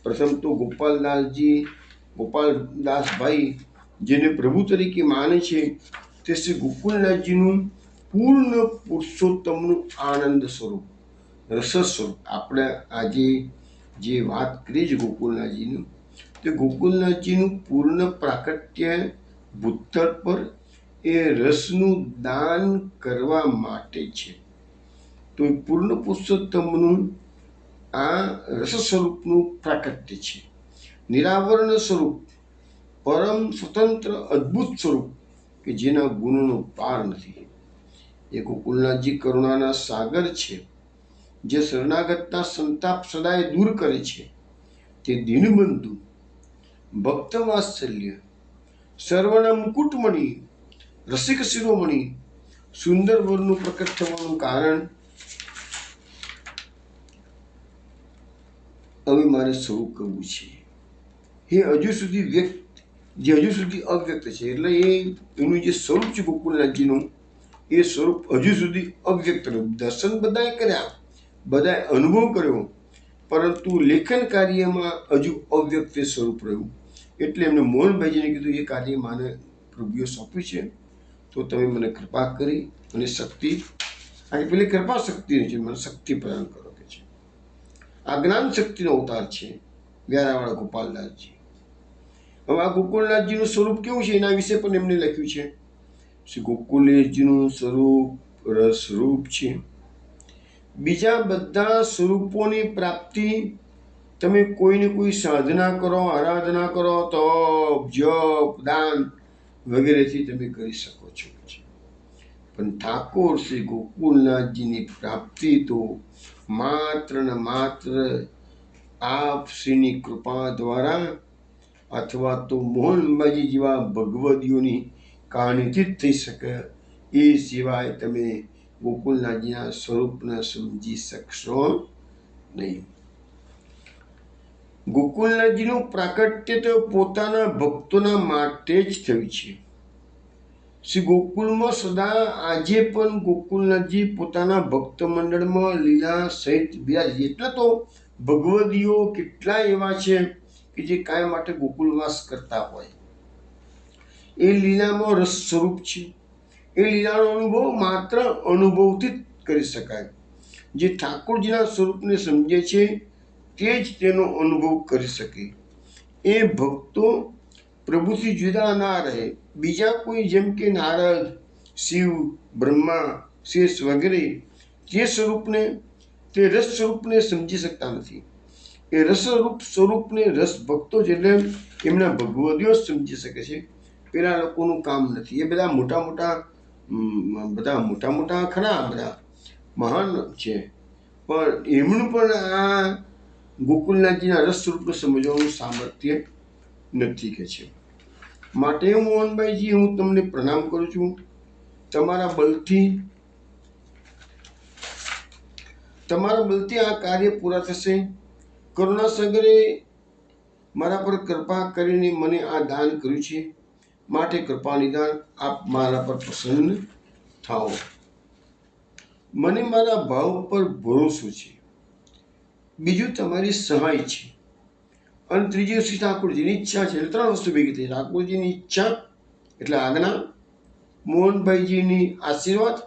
પ્રથમ તો ગોપાલદાસભાઈ જેને પ્રભુ તરીકે માને છે તે શ્રી ગોકુલનાથજીનું પૂર્ણ પુરુષોત્તમનું આનંદ સ્વરૂપ, રસ સ્વરૂપ. આપણે આજે જે વાત કરી છે ગોકુલનાથજીનું, તે ગોકુલનાથજીનું પૂર્ણ પ્રાકટ્ય ભૂતળ પર એ રસનું દાન કરવા માટે છે. તો એ પૂર્ણ પુરુષોત્તમનું આ રસ સ્વરૂપનું પ્રાકટ્ય છે. નિરાવરણ સ્વરૂપ, પરમ સ્વતંત્ર અદ્ભુત સ્વરૂપ કે જેના ગુણોનો પાર નથી. એ ગોકુલનાથજી કરુણાના સાગર છે, જે શરણાગતના સંતાપ સદાય દૂર કરે છે. તે દીનબંધુ, ભક્ત વાત્સલ્ય, સર્વના મુકુટમણી, રસિક શિરોમણી, સુંદર વરનું પ્રકટ થવાનું કારણ હવે મારે સ્વરૂપ કરવું છે. એ હજુ સુધી અવ્યક્ત છે. એટલે એનું જે સ્વરૂપ છે ગોકુલનાથજીનું, એ સ્વરૂપ હજુ સુધી અવ્યક્ત રહ્યું. દર્શન બધાએ કર્યા, બધાએ અનુભવ કર્યો, પરંતુ લેખન કાર્યમાં હજુ અવ્યક્ત સ્વરૂપ રહ્યું. એટલે એમને મોહનભાઈજીને કીધું એ કાર્ય માને પ્રભુએ સોંપ્યું છે, તો તમે મને કૃપા કરી અને શક્તિ, આ પેલી કૃપા શક્તિની છે, મને શક્તિ પ્રદાન કરો કે છે. આ જ્ઞાન શક્તિનો અવતાર છે વ્યારાવાળા ગોપાલદાસજી. હવે આ ગોકુલનાથજીનું સ્વરૂપ કેવું છે એના વિશે પણ એમને લખ્યું છે. શ્રી ગોકુલજીનું સ્વરૂપ રસરૂપ છે. બીજા બધા સ્વરૂપોની પ્રાપ્તિ તમે કોઈને કોઈ સાધના કરો, આરાધના કરો, તપ, જપ, દાન વગેરેથી તમે કરી શકો છો. પણ ઠાકોર શ્રી ગોકુલનાથજીની પ્રાપ્તિ તો માત્ર ને માત્ર આપ શ્રીની કૃપા દ્વારા અથવા તો મોહનભાઈજી જેવા ભગવદીઓની કહાનીથી જ થઈ શકે. એ સિવાય તમે ગોકુલનાથજીના સ્વરૂપને સમજી શકશો નહીં. ગોકુલનાથજીનું પ્રાકટ્ય તો પોતાના ભક્તોના માટે જ થયું છે. શ્રી ગોકુળમાં સદા આજે પણ ગોકુલનાથજી પોતાના ભક્ત મંડળમાં લીલા સહિત બિરાજે. એટલે તો ભગવદીઓ કેટલા એવા છે કે જે કાયમ માટે ગોકુળવાસ કરતા હોય. એ લીલામાં રસ સ્વરૂપ છે. એ લીલાનો અનુભવ માત્ર અનુભવથી જ કરી શકાય. જે ઠાકોરજીના સ્વરૂપને સમજે છે તે જ તેનો અનુભવ કરી શકે. એ ભક્તો પ્રભુથી જુદા ના રહે. બીજા કોઈ જેમ કે નારદ, શિવ, બ્રહ્મા, શેષ વગેરે તે સ્વરૂપને, તે રસ સ્વરૂપને સમજી શકતા નથી. એ રસરૂપ સ્વરૂપને રસ ભક્તો જ એટલે એમના ભગવદીઓ જ સમજી શકે છે. પેલા લોકોનું કામ નથી. એ બધા મોટા ખરા, બધા મહાન છે, પણ એમનું પણ આ ગોકુલનાથજીના રસ સ્વરૂપને સમજવાનું સામર્થ્ય નથી કે છે. માટે મોહનભાઈજી, હું તમને પ્રણામ કરું છું. તમારા બલથી આ કાર્ય પૂરા થશે. કરુણાસાગરે મારા પર કૃપા કરીને મને આ દાન કર્યું છે. માટે કૃપા નિદાન આપ મારા પર પ્રસન્ન થાઓ. મને મારા ભાવ પર ભરોસો છે. બીજું તમારી સહાય છે. અને ત્રીજી શ્રી ઠાકોરજીની ઈચ્છા છે. એટલે ત્રણ વસ્તુ ભેગી થઈ. ઠાકોરજીની ઈચ્છા એટલે આજ્ઞા, મોહનભાઈજીની આશીર્વાદ,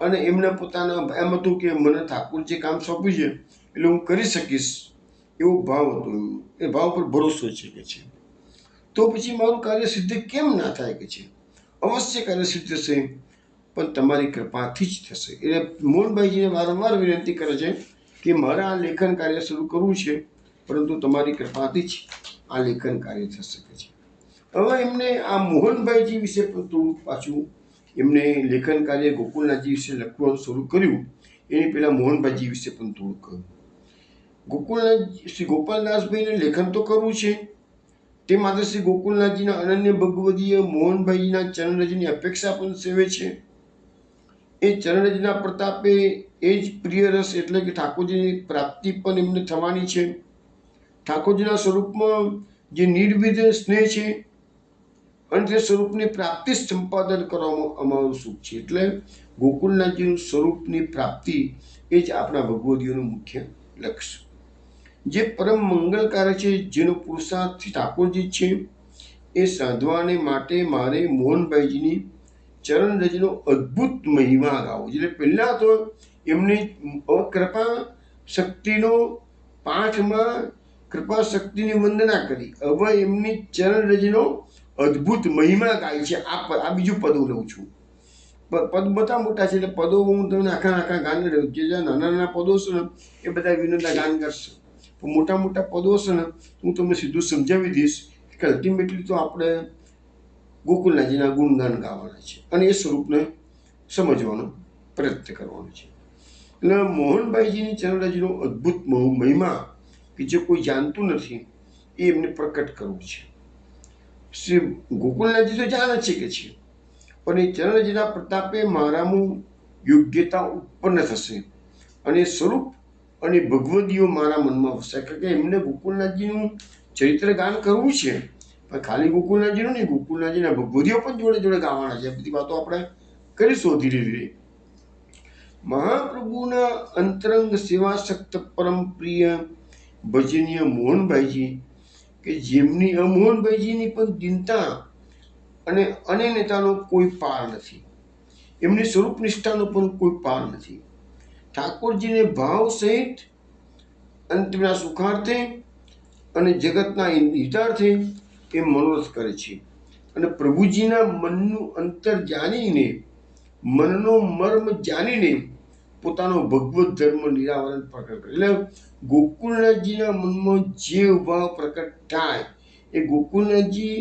અને એમને પોતાના એમ હતું કે મને ઠાકોરજી કામ સોંપ્યું છે એટલે હું કરી શકીશ, એવો ભાવ હતો. એ ભાવ પર ભરોસો છે કે છે. તો પછી મારું કાર્ય સિદ્ધ કેમ ના થાય કે છે? અવશ્ય કાર્ય સિદ્ધ થશે, પણ તમારી કૃપાથી જ થશે. એટલે મોહનભાઈજીને વારંવાર વિનંતી કરે છે કે મારે આ લેખન કાર્ય શરૂ કરવું છે, પરંતુ તમારી કૃપાથી જ આ લેખન કાર્ય થઈ શકે છે. હવે એમને આ મોહનભાઈજી વિશે પણ થોડું પાછું એમને લેખન કાર્ય ગોકુલનાથજી વિશે લખવાનું શરૂ કર્યું. એની પહેલાં મોહનભાઈજી વિશે પણ થોડું કહ્યું. શ્રી ગોપાલદાસભાઈને લેખન તો કરવું છે, તે માત્ર શ્રી ગોકુલનાથજીના અનન્ય ભગવદીય મોહનભાઈજીના ચરણરજની અપેક્ષા પણ સેવે છે. એ ચરણરજના પ્રતાપે એ જ પ્રિય રસ એટલે કે ઠાકોરજીની પ્રાપ્તિ પણ એમને થવાની છે. ઠાકોરજીના સ્વરૂપમાં જે નિર્વિધ સ્નેહ છે અને તે સ્વરૂપની પ્રાપ્તિ સંપાદન કરવામાં અમારું સુખ છે. એટલે ગોકુલનાથજીનું સ્વરૂપની પ્રાપ્તિ એ જ આપણા ભગવદીઓનું મુખ્ય લક્ષ્ય. જે પરમ મંગલકારક છે, જેનો પુરુષાર્થ ઠાકોરજી છે, એ સાધવાને માટે મારે મોહનભાઈજીની ચરણરજનો અદ્ભુત મહિમા ગાવો. એટલે પહેલાં તો એમની કૃપા શક્તિનો પાઠમાં કૃપા શક્તિની વંદના કરી. હવે એમની ચરણરજનો અદ્ભુત મહિમા ગાય છે. આ બીજું પદ હું લઉં છું. પદ બધા મોટા છે એટલે પદો હું તમને આખા ગાન રહ્યું. જે નાના પદો છે ને એ બધા વિનોદા ગાન કરશે. પણ મોટા પદો છે ને હું તમને સીધું સમજાવી દઈશ કે અલ્ટિમેટલી તો આપણે ગોકુલનાથજીના ગુણગાન ગાવાના છે અને એ સ્વરૂપને સમજવાનો પ્રયત્ન કરવાનો છે. એટલે મોહનભાઈજીની ચરણરજનો અદ્ભુત મહિમા કે જે કોઈ જાણતું નથી એ એમને પ્રકટ કરવું છે. શ્રી ગોકુલનાથજી તો જાણે છે કે છે, પણ એ ચરણરજના પ્રતાપે મારામાં યોગ્યતા ઉત્પન્ન થશે અને સ્વરૂપ અને ભગવદીઓ મારા મનમાં વસે. કારણ કે એમને ગોકુલનાથજીનું ચરિત્ર ગાન કરવું છે, પણ ખાલી ગોકુલનાથજીનું નહીં, ગોકુલનાથજીના ભગવદીઓ પણ જોડે જોડે ગાવાના છે. બધી વાતો આપણે કરીશું ધીરે ધીરે. મહાપ્રભુના અંતરંગ સેવાસક્ત પરમ પ્રિય ભજનીય મોહનભાઈજી કે જેમની મોહનભાઈજીની પણ દીનતા અને અનન્યતાનો કોઈ પાર નથી. એમની સ્વરૂપ નિષ્ઠાનો પણ કોઈ પાર નથી. ઠાકોરજીને ભાવ સહિત અંતના સુખાર્થે અને જગતના હિતાર્થે એ મનોરથ કરે છે. અને પ્રભુજીના મનનું અંતર જાણીને, મનનો મર્મ જાણીને પોતાનો ભગવત ધર્મ નિરાવરણ પ્રકટ કરે. એટલે ગોકુલનાથજીના મનમાં જે ભાવ પ્રકટ થાય એ ગોકુલનાથજી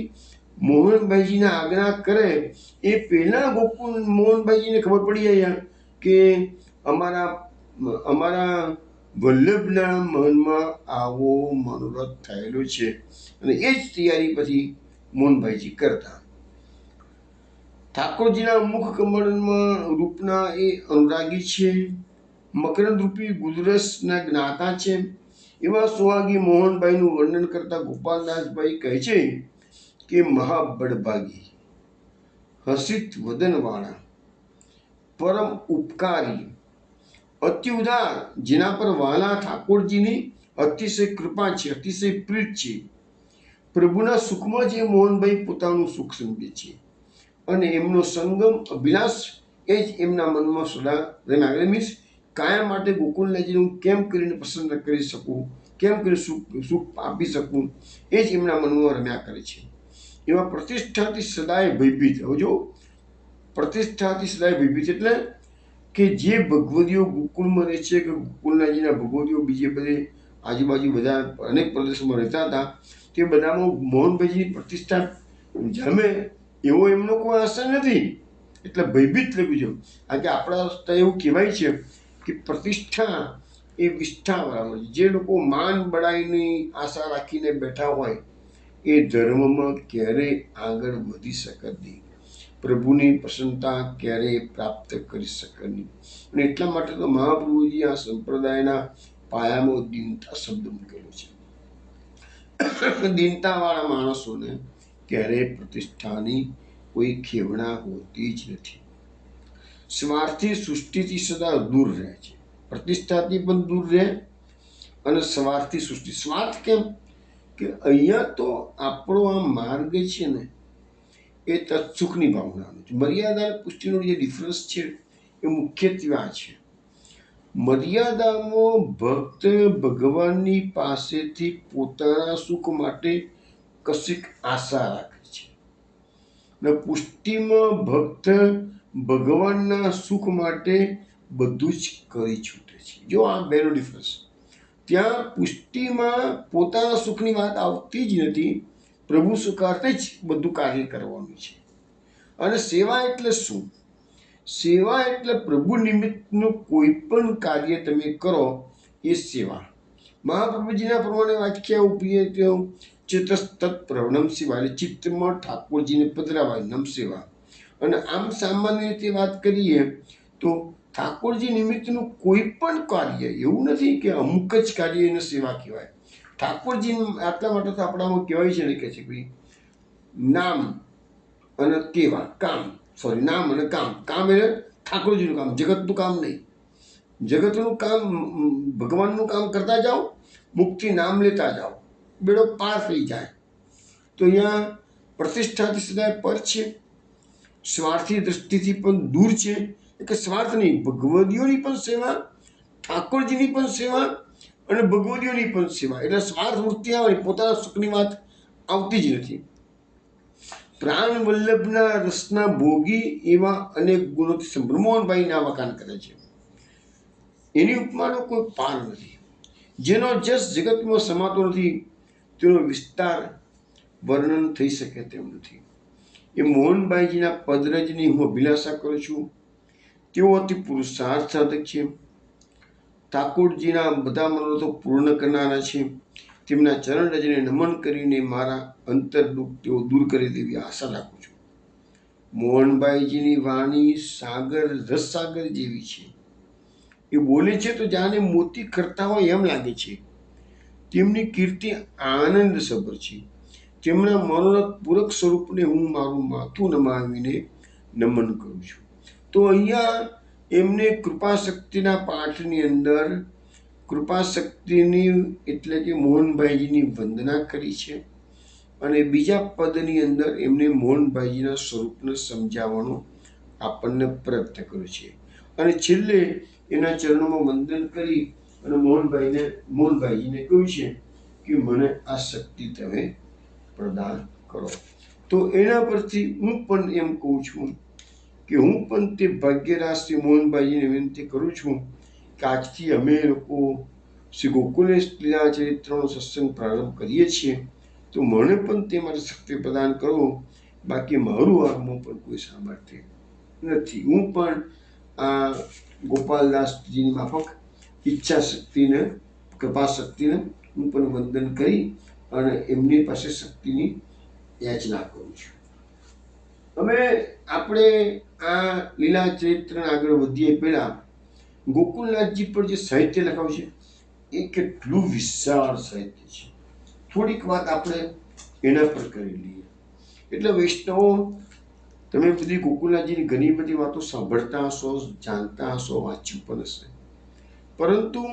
મોહનભાઈજીના આજ્ઞા કરે એ પહેલા મોહનભાઈજીને ખબર પડી જાય કે અમારા વલ્લભના મનમાં આવો મનોરથ થયેલો છે. અને એ જ તૈયારી પછી મોહનભાઈજી કરતા. ઠાકોરજીના મુખ કમળમાં રૂપના એ અનુરાગી છે. મકરંદ રૂપી ગુદરસના જ્ઞાતા છે. એવા સુહાગી મોહનભાઈનું વર્ણન કરતા ગોપાલદાસભાઈ કહે છે કે મહાબળભાગી, હસિત વદનવાળા, પરમ ઉપકારી, અતિ ઉદાર, જેના પર વાલા ઠાકોરજીની અતિશય કૃપા છે, અતિશય પ્રીત છે. પ્રભુના સુખમાં જે મોહનભાઈ પોતાનું સુખ સમજે છે અને એમનો સંગમ અભિલાષ એ જ એમના મનમાં સદા રમ્યા. મીન્સ કાયમ માટે ગોકુલનાથજીને હું કેમ કરીને પસંદ કરી શકું, કેમ કરીને સુખ આપી શકું, એ જ એમના મનમાં રમ્યા કરે છે. એવા પ્રતિષ્ઠાથી સદાય ભયભીત. હવે જો પ્રતિષ્ઠાથી સદાય ભયભીત એટલે કે જે ભગવદીઓ ગોકુળમાં રહે છે, કે ગોકુલનાથજીના ભગવદીઓ બીજે બધે આજુબાજુ બધા અનેક પ્રદેશોમાં રહેતા હતા, તે બધામાં મોહનભાઈજીની પ્રતિષ્ઠા જમે એવો એમનો કોઈ આશય નથી, એટલે ભયભીત લખ્યું છે. આજે આપણા એવું કહેવાય છે કે પ્રતિષ્ઠા એ વિષ્ઠા બરાબર છે. જે લોકો માન બળાઈની આશા રાખીને બેઠા હોય એ ધર્મમાં ક્યારેય આગળ વધી શકે નહીં, પ્રભુની પ્રસન્નતા ક્યારેય પ્રાપ્ત કરી શકે નહીં. અને એટલા માટે તો મહાપ્રભુજી આ સંપ્રદાયના પાયામાં દીનતા શબ્દ મૂકેલો છે. દીનતાવાળા માણસોને ક્યારેય પ્રતિષ્ઠાની કોઈ ખેવણા હોતી જ નથી. સ્વાર્થી સૃષ્ટિથી સદા દૂર રહે છે, પ્રતિષ્ઠાથી પણ દૂર રહે અને સ્વાર્થી સૃષ્ટિ. સ્વાર્થ કેમ કે અહીંયા તો આપણો આ માર્ગ છે ને એ તત્સુખની ભાવનાનો છે. મર્યાદા અને પુષ્ટિનો જે ડિફરન્સ છે એ મુખ્યત્વે આ છે. મર્યાદામાં ભક્ત ભગવાનની પાસેથી પોતાના સુખ માટે કશીક આશા રાખે છે, ને પુષ્ટિમાં ભક્ત ભગવાનના સુખ માટે બધું જ કરી છૂટે છે. જો આ બેનો ડિફરન્સ. ત્યાં પુષ્ટિમાં પોતાના સુખની વાત આવતી જ નથી, પ્રભુ સુખાર્થે જ બધું કાર્ય કરવાનું છે. અને સેવા એટલે શું? સેવા એટલે પ્રભુ નિમિત્તનું કોઈ પણ કાર્ય તમે કરો એ સેવા. મહાપ્રભુજીના પ્રમાણે વ્યાખ્યા ઉપીએ તો ચિત્તસ્તત પ્રવણમ સેવા, એટલે ચિત્તમાં ઠાકોરજીને પધરાવા નમ સેવા. અને આમ સામાન્ય રીતે વાત કરીએ તો ઠાકોરજી નિમિત્તનું કોઈ પણ કાર્ય એવું નથી કે અમુક જ કાર્ય એને સેવા કહેવાય. ઠાકોરજી આટલા માટે તો આપણામાં કહેવાય છે ને, કે છે ભાઈ નામ અને કેવા કામ, સોરી નામ અને કામ. કામ એટલે ઠાકોરજીનું કામ, જગતનું કામ નહીં. જગતનું કામ ભગવાનનું કામ કરતા જાઓ, મુક્તિ નામ લેતા જાઓ, બેડો પાર થઈ જાય. તો અહીંયા પ્રતિષ્ઠાથી સદાય પર છે, સ્વાર્થી દ્રષ્ટિથી પણ દૂર છે. કે સ્વાર્થ નહીં, ભગવદીઓની પણ સેવા, ઠાકોરજીની પણ સેવા અને ભગવદીઓની પણ સેવા. એટલે સ્વાર્થ વૃત્તિ આવે, પોતાના સુખની વાત આવતી જ નથી. પ્રાણ વલ્લભના રસના ભોગી એવા અનેક ગુણોથી સંપન્ન મોહનભાઈના વખાણ કરે છે. એની ઉપમાનો કોઈ પાર નથી. જેનો જસ જગતમાં સમાતો નથી, તેનો વિસ્તાર વર્ણન થઈ શકે તેમ નથી. એ મોહનભાઈજીના પદરજની હું અભિલાષા કરું છું. તેઓ અતિ પુરુષાર્થ સાધક છે, ઠાકોરજીના બધા મનોરથો પૂર્ણ કરનારા છે. તેમના ચરણ રજને નમન કરીને મારા અંતર દુઃખ તેઓ દૂર કરે તેવી આશા રાખું છું. મોહનભાઈજીની વાણી સાગર, રસ સાગર જેવી છે. એ બોલે છે તો જાણે મોતી કરતા હોય એમ લાગે છે. તેમની કીર્તિ આનંદ સભર છે. તેમના મનોરથ પૂરક સ્વરૂપને હું મારું માથું નમાવીને નમન કરું છું. તો અહીંયા એમને કૃપાશક્તિના પાઠની અંદર કૃપાશક્તિની એટલે કે મોહનભાઈજીની વંદના કરી છે. અને બીજા પદની અંદર એમને મોહનભાઈજીના સ્વરૂપને સમજાવવાનો આપણને પ્રયત્ન કર્યો છે. અને છેલ્લે એના ચરણોમાં વંદન કરી અને મોહનભાઈજીને કહ્યું છે કે મને આ શક્તિ તમે પ્રદાન કરો. તો એના પરથી હું પણ એમ કહું છું કે હું પણ તે ભાગ્યરાજ શ્રી મોહનભાઈજીને વિનંતી કરું છું કે આજથી અમે લોકો શ્રી ગોકુલેશ લીલા ચરિત્રનો સત્સંગ પ્રારંભ કરીએ છીએ, તો મને પણ તે માટે શક્તિ પ્રદાન કરો. બાકી મારું આત્મા પણ કોઈ સામર્થ્ય નથી. હું પણ આ ગોપાલદાસજીની માફક ઈચ્છા શક્તિને, કૃપા શક્તિને હું પણ વંદન કરી અને એમની પાસે શક્તિની યાચના કરું છું. હવે આપણે આ લીલા ચરિત્રને આગળ વધીએ પહેલા ગોકુલનાથજી પર જે સાહિત્ય લખાવ્યું છે એ કેટલું વિશાળ સાહિત્ય છે. થોડીક વાત આપણે એના પર કરી લઈએ. એટલે વૈષ્ણવો, તમે બધી ગોકુલનાથજીની ઘણી બધી વાતો સાંભળતા હશો, જાણતા હશો, વાંચ્યું પણ હશે, પરંતુ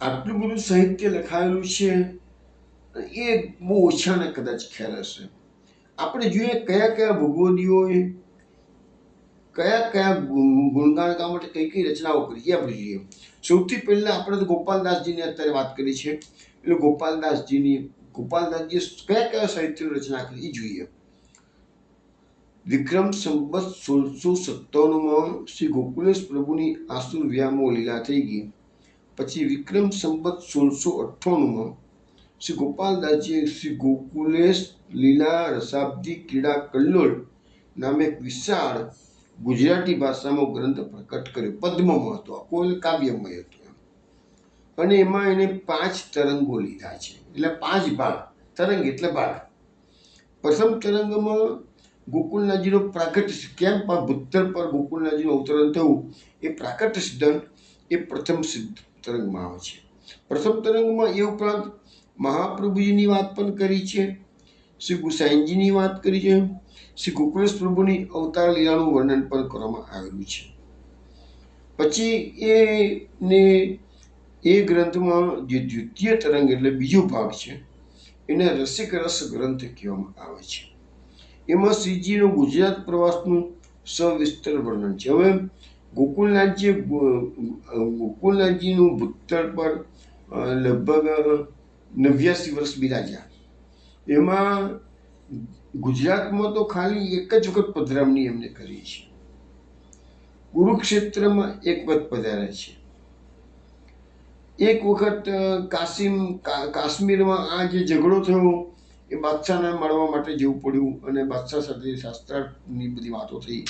આટલું બધું સાહિત્ય લખાયેલું છે એ બહુ ઓછાને કદાચ ખ્યાલ હશે. આપણે જોઈએ કયા કયા ભગવદીઓએ કયા કયા ગુણગાન ગાવા માટે કઈ કઈ રચનાઓ કરી છે આપણે જોઈએ. સૌથી પહેલા આપણે તો ગોપાલદાસજીની અત્યારે વાત કરી છે, એટલે ગોપાલદાસજીએ કયા કયા સાહિત્યની રચના કરી એ જોઈએ. વિક્રમ સંવત 1657 શ્રી ગોકુલેશ પ્રભુની આસુર વ્યામો લીલા થઈ ગઈ. પછી વિક્રમ સંવત 1698 શ્રી ગોપાલદાસજીએ શ્રી ગોકુલેશ લીલા રસાબ્દી ક્રીડા કલ્લોળ નામે એક વિશાળ ગુજરાતી ભાષામાં ગ્રંથ પ્રકટ કર્યો. પદ્મમાં હતો, કોઈ કાવ્યમય હતો, અને એમાં એને 5 તરંગો લીધા છે, એટલે 5 ભાગ. તરંગ એટલે ભાગ. પ્રથમ તરંગમાં ગોકુલનાથજીનો પ્રાકટ્ય, કેમ ભૂતળ પર ગોકુલનાથજીનું અવતરણ થયું એ પ્રાકટ્ય સિદ્ધાંત એ પ્રથમ તરંગમાં આવે છે. પ્રથમ તરંગમાં એ ઉપરાંત મહાપ્રભુજીની વાત પણ કરી છે, શ્રી ગુસાઈનજીની વાત કરી છે, શ્રી ગોકુલેશ પ્રભુની અવતાર લીલાનું વર્ણન પણ કરવામાં આવેલું છે. પછી એ ગ્રંથમાં જે દ્વિતીય તરંગ એટલે બીજો ભાગ છે એને રસિક રસ ગ્રંથ કહેવામાં આવે છે. એમાં શ્રીજીનો ગુજરાત પ્રવાસનું સવિસ્તર વર્ણન છે. હવે ગોકુલનાથજીનું ભૂતળ પર લગભગ 89 વર્ષ બિરાજ્યા. એમાં ગુજરાતમાં તો ખાલી એક જ વખત પધરામણી એમને કરી છે. કુરુક્ષેત્રમાં એક વખત પધાર્યા છે. એક વખત કાશ્મીરમાં આ જે ઝઘડો થયો એ બાદશાહને મળવા માટે જવું પડ્યું, અને બાદશાહ સાથે શાસ્ત્રાર્થની બધી વાતો થઈ,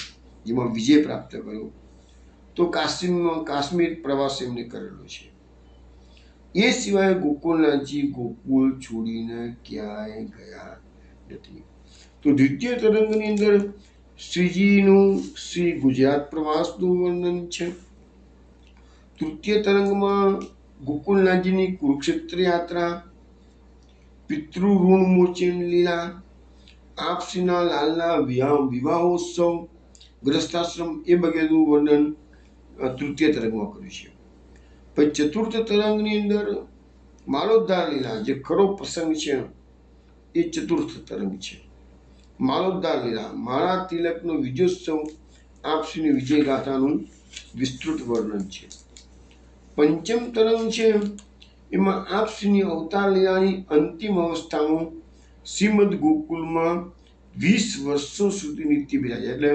જેમાં વિજય પ્રાપ્ત કર્યો. તો કાશ્મીર પ્રવાસ એમને કરેલો છે. એ સિવાય ગોકુલનાથજી ગોકુલ છોડીને ક્યાંય ગયા નથી. તો દ્વિતીય તરંગની અંદર શ્રીજીનું શ્રી ગુજરાત પ્રવાસનું વર્ણન છે. તૃતીય તરંગમાં ગોકુલનાથજીની કુરુક્ષેત્ર યાત્રા, પિતૃ ઋણ મોચન લીલા, આપશ્રીના લાલના વિવાહોત્સવ, ગ્રસ્તાશ્રમ એ વગેરેનું વર્ણન તૃતીય તરંગમાં કર્યું છે. પછી ચતુર્થ તરંગની અંદર માલોદ્ધાર લીલા, જે ખરો પ્રસંગ છે એ ચતુર્થ તરંગ છે. માલોદ્ધાર લીલા, માળા તિલકનો વિજયોત્સવ, આપશ્રીની વિજય ગાથાનું વિસ્તૃત વર્ણન છે. પંચમ તરંગ છે એમાં આપશ્રીની અવતાર લીલાની અંતિમ અવસ્થામાં શ્રીમદ ગોકુલમાં 20 વર્ષો સુધી નિત્ય બિરાજ્યા. એટલે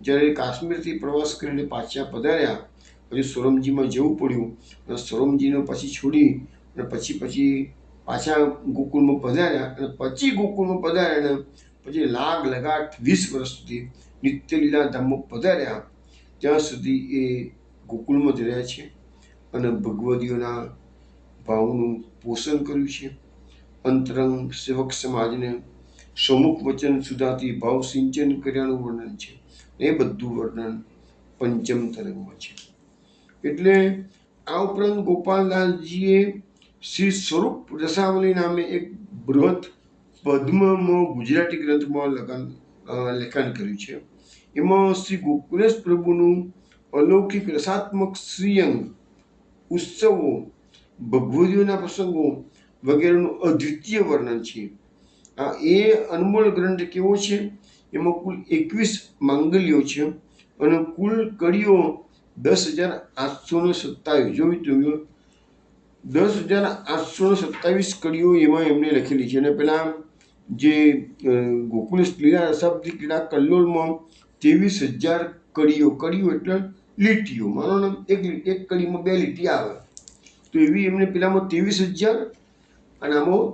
જ્યારે કાશ્મીરથી પ્રવાસ કરીને પાછા પધાર્યા, પછી સોરમજીમાં જવું પડ્યું, અને સોરમજીને પછી છોડી અને પછી પાછા ગોકુલમાં પધાર્યા, અને પછી ગોકુલમાં પધાર્યા અને પછી લગાટ 20 વર્ષ સુધી નિત્ય લીલા ધામમાં પધાર્યા. ત્યાં સુધી એ ગોકુલમાં જ રહ્યા છે અને ભગવદીઓના ભાવનું પોષણ કર્યું છે. અંતરંગ સેવક સમાજને સમુખ વચન સુધાથી ભાવ સિંચન કર્યાનું વર્ણન છે. એ બધું વર્ણન પંચમ તરંગમાં છે. એટલે આ ઉપરાંત ગોપાલદાસજીએ શ્રી સ્વરૂપ રસાવલી નામે એક બૃહદ પદ્મમાં ગુજરાતી ગ્રંથમાં લેખન કર્યું છે. એમાં શ્રી ગોકુલેશ પ્રભુનું અલૌકિક રસાત્મક શ્રીઅંગ, ઉત્સવો, ભગવદીઓના પ્રસંગો વગેરેનું અદ્વિતીય વર્ણન છે. એ અનમોલ ગ્રંથ કેવો છે? એમાં કુલ 21 માંગલ્યો છે અને કુલ કડીઓ 10,827. જોયું 10,827 કડીઓ એમાં એમને લખેલી છે. અને પેલા જે ગોકુલેશ લીલા રસાબ્દી ક્રીડા કલ્લોળમાં 23,000 કડીઓ એટલે લીટીઓ. માનો ને એક કડીમાં 2 લીટી આવે, તો એવી એમને પેલામાં 23,000 અને આમાં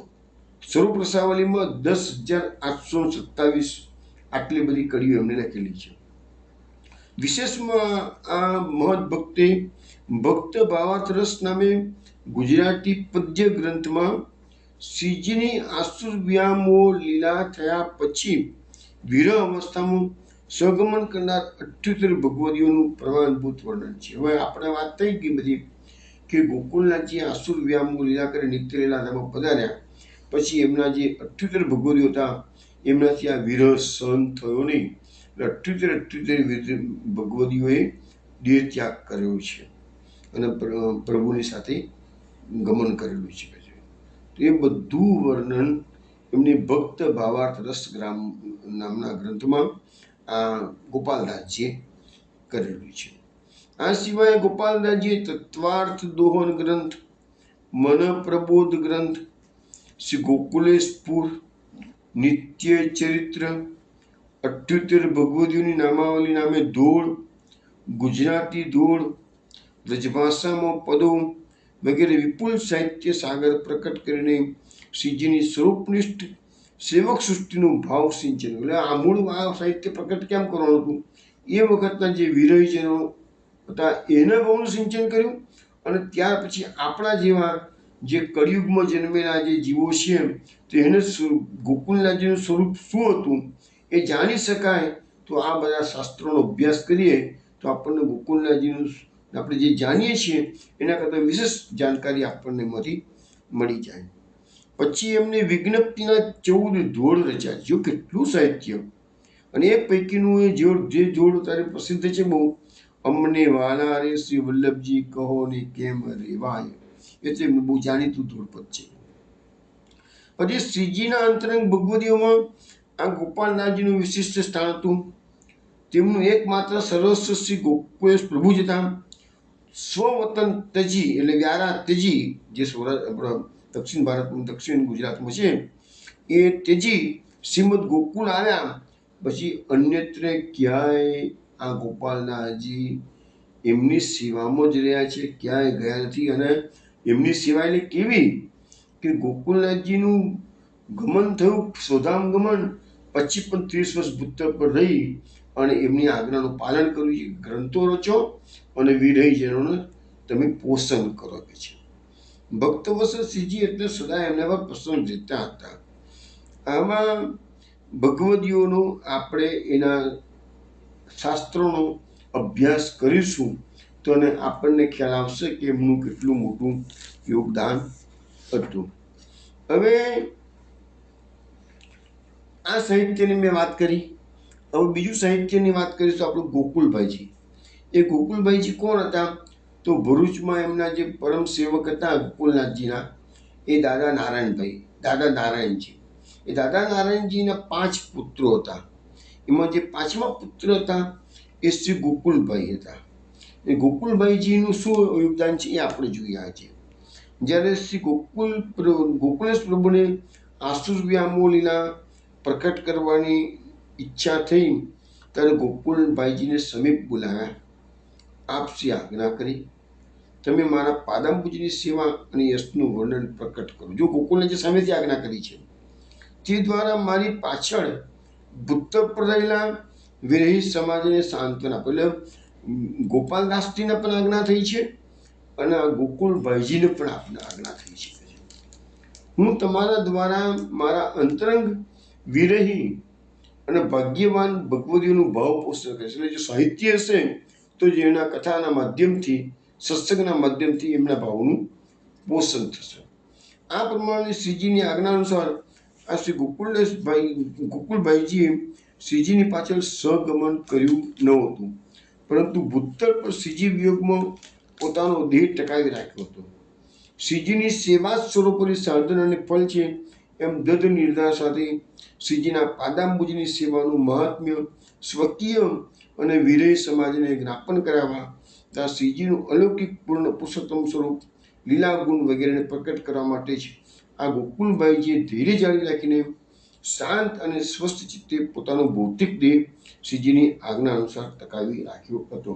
સ્વરૂપ રસાવલીમાં 10,827 આટલી બધી કડીઓ એમને લખેલી છે. વિશેષમાં આ મહદ ભક્તે ભક્ત ભાવાર્થ રસ નામે ગુજરાતી પદ્ય ગ્રંથમાં શ્રીજીની આસુર વ્યામો લીલા થયા પછી વિરહ અવસ્થામાં સ્વગમન કરનાર 78 ભગવદીઓનું પ્રમાણભૂત વર્ણન છે. હવે આપણે વાત થઈ ગઈ બધી કે ગોકુલનાથજી આસુર વ્યામો લીલા કરી નિત્ય લીલાધામમાં પધાર્યા પછી એમના જે 78 ભગવતીઓ હતા એમનાથી આ વિરહ સહન થયો નહીં. 78 ભગવતીઓએ દેહ ત્યાગ કર્યો છે અને પ્રભુની સાથે ગમન કરેલું છે. તો એ બધું વર્ણન એમની ભક્ત ભાવાર્થ રસગ્રામ નામના ગ્રંથમાં આ ગોપાલદાસજીએ કરેલું છે. આ સિવાય ગોપાલદાસજીએ તત્વાર્થ દોહન ગ્રંથ, મન પ્રબોધ ગ્રંથ, શ્રી ગોકુલેશપુર, નિત્ય ચરિત્ર, 78 ભગવતીઓની નામાવલી નામે ધોળ, ગુજરાતી ધોળ, વ્રજભાષામાં પદો વગેરે વિપુલ સાહિત્ય સાગર પ્રકટ કરીને શ્રીજીની સ્વરૂપનિષ્ઠ સેવક સૃષ્ટિનું ભાવ સિંચન. એટલે આમૂળ આ સાહિત્ય પ્રકટ કેમ કરવાનું હતું? એ વખતના જે વિરહીજનો હતા એના ભાવનું સિંચન કર્યું અને ત્યાર પછી આપણા જેવા જે કળિયુગમાં જન્મેલા જે જીવો છે તો એને ગોકુલનાથજીનું સ્વરૂપ શું હતું એ જાણી શકાય. તો આ બધા શાસ્ત્રોનો અભ્યાસ કરીએ તો આપણને ગોકુલનાથજીનું આપણે જે જાણીએ છીએ એના કરતાં વિશેષ જાણકારી આપણને એમાંથી મળી જાય. પછી એમને વિજ્ઞપ્તિના 14 જોડ રચ્યા. જો કેટલું સાહિત્ય! અને એ પૈકીનું એ જે જોડ તારે પ્રસિદ્ધ છે બહુ, અમને વાલા રે શ્રી વલ્લભજી કહો ને કેમ રેવાય, એ તો એમનું બહુ જાણીતું ધોળપદ છે. પછી શ્રીજીના અંતરંગ ભગવતીઓમાં આ ગોપાલનાથજીનું વિશિષ્ટ સ્થાન હતું. તેમનું એકમાત્ર સર્વસ્વ શ્રી ગોકુલેશ પ્રભુ જ હતા. સ્વવતન ત્યજી એટલે વ્યારા ત્યજી, જે દક્ષિણ ભારતમાં દક્ષિણ ગુજરાતમાં છે એ ત્યજી શ્રીમદ ગોકુલ આવ્યા. પછી અન્યત્ર ક્યાંય આ ગોપાલનાથજી એમની સેવામાં જ રહ્યા છે, ક્યાંય ગયા નથી. અને એમની સેવા એટલે કેવી કે ગોકુલનાથજીનું ગમન થયું, સ્વધામ ગમન, પછી પણ 30 વર્ષ ભૂતળ પર રહી અને એમની આજ્ઞાનું પાલન કર્યું છે. ગ્રંથો રચો અને વિરહીજનોને તમે પોષણ કરો કે છે. ભક્તવત્સલ શ્રીજી એટલે સદા એમના પર પ્રસન્ન રહેતા હતા. આમાં ભગવદીઓનો આપણે એના શાસ્ત્રોનો અભ્યાસ કરીશું તો આપણને ખ્યાલ આવશે કે એમનું કેટલું મોટું યોગદાન હતું. હવે આ સાહિત્યની મેં વાત કરી. હવે બીજું સાહિત્યની વાત કરીશું આપણું ગોકુલભાઈજી. એ ગોકુલભાઈજી કોણ હતા? તો ભરૂચમાં એમના જે પરમ સેવક હતા ગોકુલનાથજીના એ દાદા નારાયણજી. એ દાદા નારાયણજીના 5 પુત્રો હતા. એમાં જે 5મા પુત્ર હતા એ શ્રી ગોકુલભાઈ હતા. એ ગોકુલભાઈજીનું શું યોગદાન છે એ આપણે જોઈએ આજે. જ્યારે શ્રી ગોકુલેશ પ્રભુને આસુર વ્યામો લીલા પ્રકટ કરવાની ઈચ્છા થઈ ત્યારે ગોકુલભાઈજીને સમીપ બોલાવ્યા. આપસી આજ્ઞા કરી, તમે મારા પાદાંબુજની સેવા અને યશનું વર્ણન પ્રકટ કરો. જો ગોકુલને જે સામેથી આજ્ઞા કરી છે તે દ્વારા મારી પાછળ ભૂતળ પર રહેલા વિરહી સમાજને સાંત્વના આપો. એટલે ગોપાલદાસજીને પણ આજ્ઞા થઈ છે અને ગોકુલભાઈજીને પણ આજ્ઞા થઈ છે. હું તમારા દ્વારા મારા અંતરંગ વિરહી અને ભાગ્યવાન ભગવતીઓનું ભાવ પોષણ કરીશ. એટલે જો સાહિત્ય હશે તો જેના કથાના માધ્યમથી, સત્સંગના માધ્યમથી એમના ભાવનું પોષણ થશે. આ પ્રમાણે શ્રીજીની આજ્ઞા અનુસાર આ શ્રી ગોકુલભાઈજીએ શ્રીજીની પાછળ સહગમન કર્યું ન હતું, પરંતુ ભૂતળ પર શ્રીજી વિયોગમાં પોતાનો દેહ ટકાવી રાખ્યો હતો. શ્રીજીની સેવા સ્વરૂપોની સાધન અને ફળ છે એમ દૃઢ નિર્ધાર સાથે શ્રીજીના પાદાંબુજની સેવાનું મહાત્મ્ય સ્વકીય અને વિરહી સમાજને જ્ઞાપન કરાવવા તથા શ્રીજીનું અલૌકિક પૂર્ણ પુરુષોત્તમ સ્વરૂપ, લીલા ગુણ વગેરેને પ્રકટ કરવા માટે જ આ ગોકુલભાઈજીએ ધૈર્ય જાળવી રાખીને શાંત અને સ્વસ્થ ચિત્તે પોતાનો ભૌતિક દેહ શ્રીજીની આજ્ઞા અનુસાર ટકાવી રાખ્યો હતો.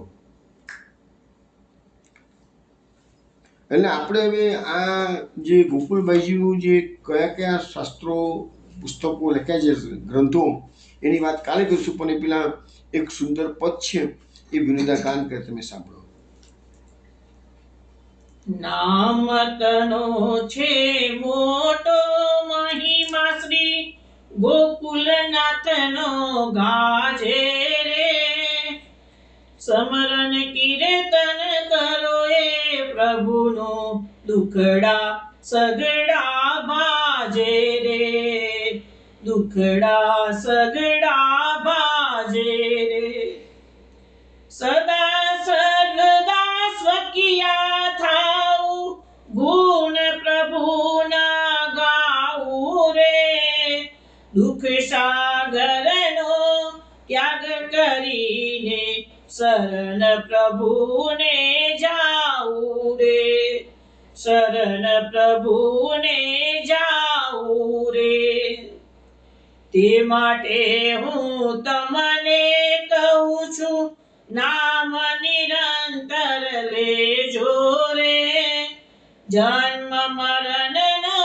એટલે આપણે હવે આ જે ગોકુલભાઈજીનું જે કયા શાસ્ત્રો પુસ્તકો લખ્યા છે, ગ્રંથો, એની વાત કાલે કરીશું. પણ એ પેલા એક સુંદર પદ છે એ વિનોદા ગાન કરે, તમે સાંભળો. નામ તનો છે મોટો મહિમા શ્રી ગોકુલનાથનો ગાજે રે. સમરણ કીર્તન કરો એ પ્રભુનું દુખડા સગડા ભાજે રે, દુખડા સગડા ભાજે રે. સદા સર્વદા સ્વકીયા થાઉ, ગુણ પ્રભુના ગાઉ રે, દુઃખ સાગરનો ત્યાગ કરીને શરણ પ્રભુને જાઉં રે, શરણ પ્રભુને જાઉં રે. તે માટે હું તમને કહું છું, નામ નિરંતર લેજો રે, જન્મ મરણનો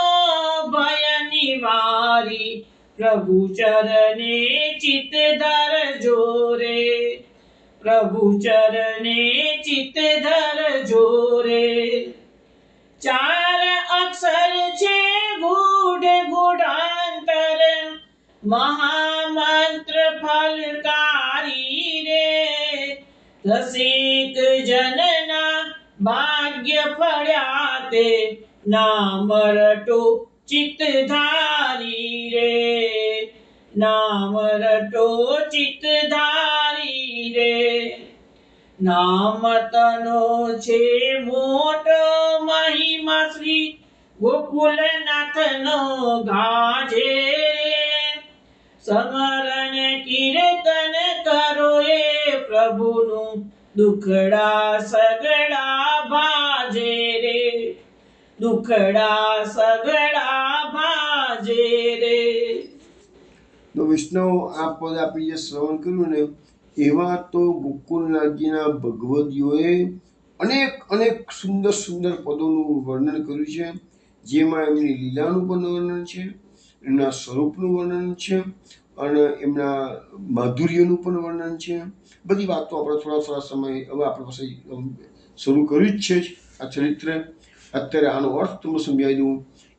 ભય નિવારી પ્રભુ ચરણે ચિત્ત ધરજો રે, પ્રભુ ચરણે ચિત્ત ધરજો રે. ચાર અક્ષર છે ગૂઢ ગૂઢાંતર, મહામંત્ર ફલકારી રે, રસિક જનના ભાગ્ય ફળ્યા તે, નામ રટો ચિત્ત ધારી રે, નામ રટો ચિત્ત ધારી રે. નામ તનો છે મોટો મહિમા શ્રી ગોકુલનાથનો ગાજે રે, સમરણ કીર્તન કરો એ પ્રભુનું દુખડા સગડા ભાજે રે, દુખડા સગડા ભાજે રે. તો વૈષ્ણવ આ પદ આપી જે શ્રવણ કર્યું ને, એવા તો ગોકુલનાથજીના ભગવદીઓએ અનેક અનેક સુંદર સુંદર પદોનું વર્ણન કર્યું છે, જેમાં એમની લીલાનું પણ વર્ણન છે, એમના સ્વરૂપનું વર્ણન છે અને એમના માધુર્યનું પણ વર્ણન છે. બધી વાતો આપણે થોડા સમય હવે આપણી પાસે શરૂ કર્યું જ છે આ ચરિત્ર. અત્યારે આનો અર્થ તમને સમજાવી દઉં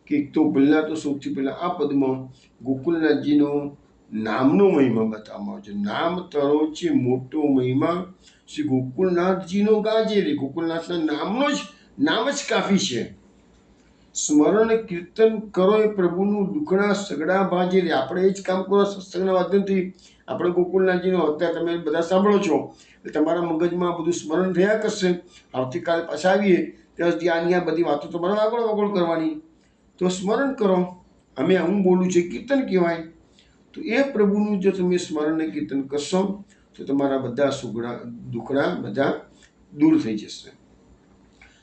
કે એક તો પહેલાં તો સૌથી પહેલાં આ પદમાં ગોકુલનાથજીનો નામનો મહિમા બતાવવામાં આવે છે. નામ તરો છે મોટો મહિમા શ્રી ગોકુલનાથજીનો ગાજે રે, ગોકુલનાથના નામ જ કાફી છે. સ્મરણ કીર્તન કરો એ પ્રભુનું દુખડા સગડા ભાજે રે. આપણે એ જ કામ કરો સત્સંગના માધ્યમથી. આપણે ગોકુલનાથજીનો અત્યારે તમે બધા સાંભળો છો એટલે તમારા મગજમાં બધું સ્મરણ થયા કરશે. આવતીકાલે પાછા આવીએ ત્યાં સુધી આની આ બધી વાતો તમારે આગળ કરવાની. તો સ્મરણ કરો. અમે હું બોલું છે કીર્તન કહેવાય. તો એ પ્રભુનું જો તમે સ્મરણ ને કીર્તન કરશો તો તમારા બધા દુખડા બધા દૂર થઈ જશે.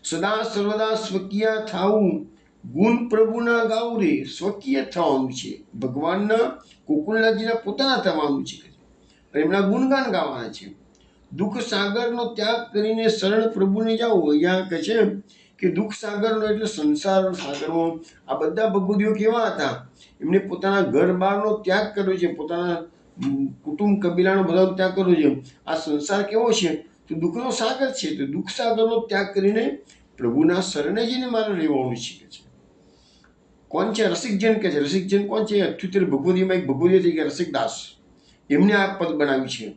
સદા સર્વદા સ્વકીય થાવું, ગુણ પ્રભુના ગાઉ રે. સ્વકીય થવાનું છે, ભગવાનના ગોકુલનાથજીના પોતાના થવાનું છે અને એમના ગુણગાન ગાવાના છે. દુઃખ સાગરનો ત્યાગ કરીને શરણ પ્રભુને જાઓ. અહીંયા કહે છે કે દુઃખ સાગરનો એટલે સંસાર સાગરમાં આ બધા ભગવદીઓ કેવા હતા, એમને પોતાના ઘર બહારનો ત્યાગ કર્યો છે, પોતાના કુટુંબ કબીલાનો બધાનો ત્યાગ કર્યો છે. આ સંસાર કેવો છે તો દુઃખનો સાગર છે. તો દુઃખ સાગરનો ત્યાગ કરીને પ્રભુના શરણે જઈને મારે રહેવાનું છે. કોણ છે? રસિકજન કે છે. રસિકજન કોણ છે? 78 ભગવદીમાં એક ભગવદી થઈ ગયા રસિકદાસ, એમને આ પદ બનાવ્યું છે.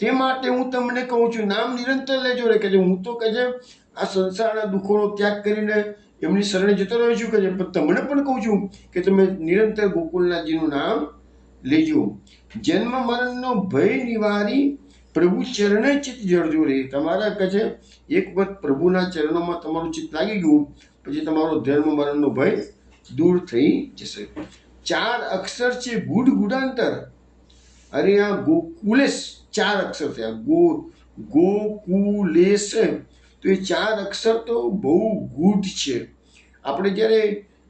તે માટે હું તમને કહું છું, નામ નિરંતર લેજો રે. કે હું તો કે છે આ સંસારના દુઃખોનો ત્યાગ કરીને એમની શરણે જતો રહ્યો છું કે છે, પણ તમને પણ કહું છું કે તમે નિરંતર ગોકુલનાથજીનું નામ લેજો. જન્મ મરણનો ભય નિવારી પ્રભુ ચરણે ચિત્ત જળજો રે. તમારા કે છે એક વખત પ્રભુના ચરણોમાં તમારું ચિત્ત લાગી ગયું પછી તમારો જન્મ મરણનો ભય દૂર થઈ જશે. 4 અક્ષર છે ગૂઢ ગુઢાંતર. અરે આ ગોકુલેશ 4 અક્ષર થયા. ગોકુલેશ તો એ 4 અક્ષર તો બહુ ગૂઢ છે. આપણે જ્યારે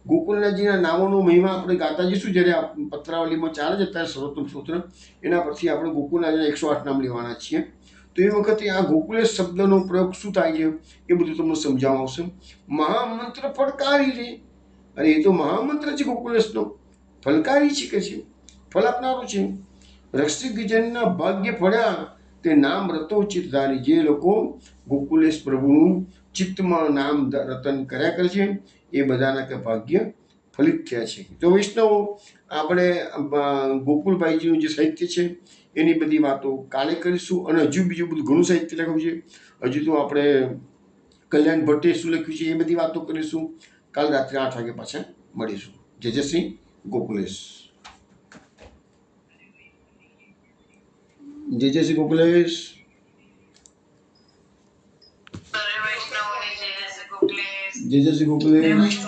ગોકુલનાથજીના નામોનો મહિમા આપણે ગાતા જઈશું, જ્યારે પત્રાવલીમાં 4 જ હતા સર્વોત્તમ સ્તોત્ર, એના પરથી આપણે ગોકુલનાથજીના 108 નામ લેવાના છીએ. તો એ વખતે આ ગોકુલેશ શબ્દનો પ્રયોગ શું થાય છે એ બધું તમને સમજાવવામાં આવશે. મહામંત્ર ફલકારી રે. અરે એ તો મહામંત્ર છે ગોકુલેશનો, ફલકારી છે કે છે, ફલ આપનારો છે. રસિકજનના ભાગ્ય ફળ્યા તે નામ રતો ચિત્તધારી. જે લોકો ગોકુલેશ પ્રભુનું ચિત્તમાં નામ રતન કર્યા કરે છે એ બધાના કે ભાગ્ય ફલિત થયા છે. તો વૈષ્ણવો આપણે ગોકુલભાઈજીનું જે સાહિત્ય છે એની બધી વાતો કાલે કરીશું. અને હજુ બીજું બધું ઘણું સાહિત્ય લખ્યું છે. હજુ તો આપણે કલ્યાણ ભટ્ટે શું લખ્યું છે એ બધી વાતો કરીશું. કાલ રાત્રે 8 વાગે પાછા મળીશું. જય શ્રી ગોકુલેશ. જય શ્રી ગોકુલેશ. જય શ્રી ગોકુલેશ.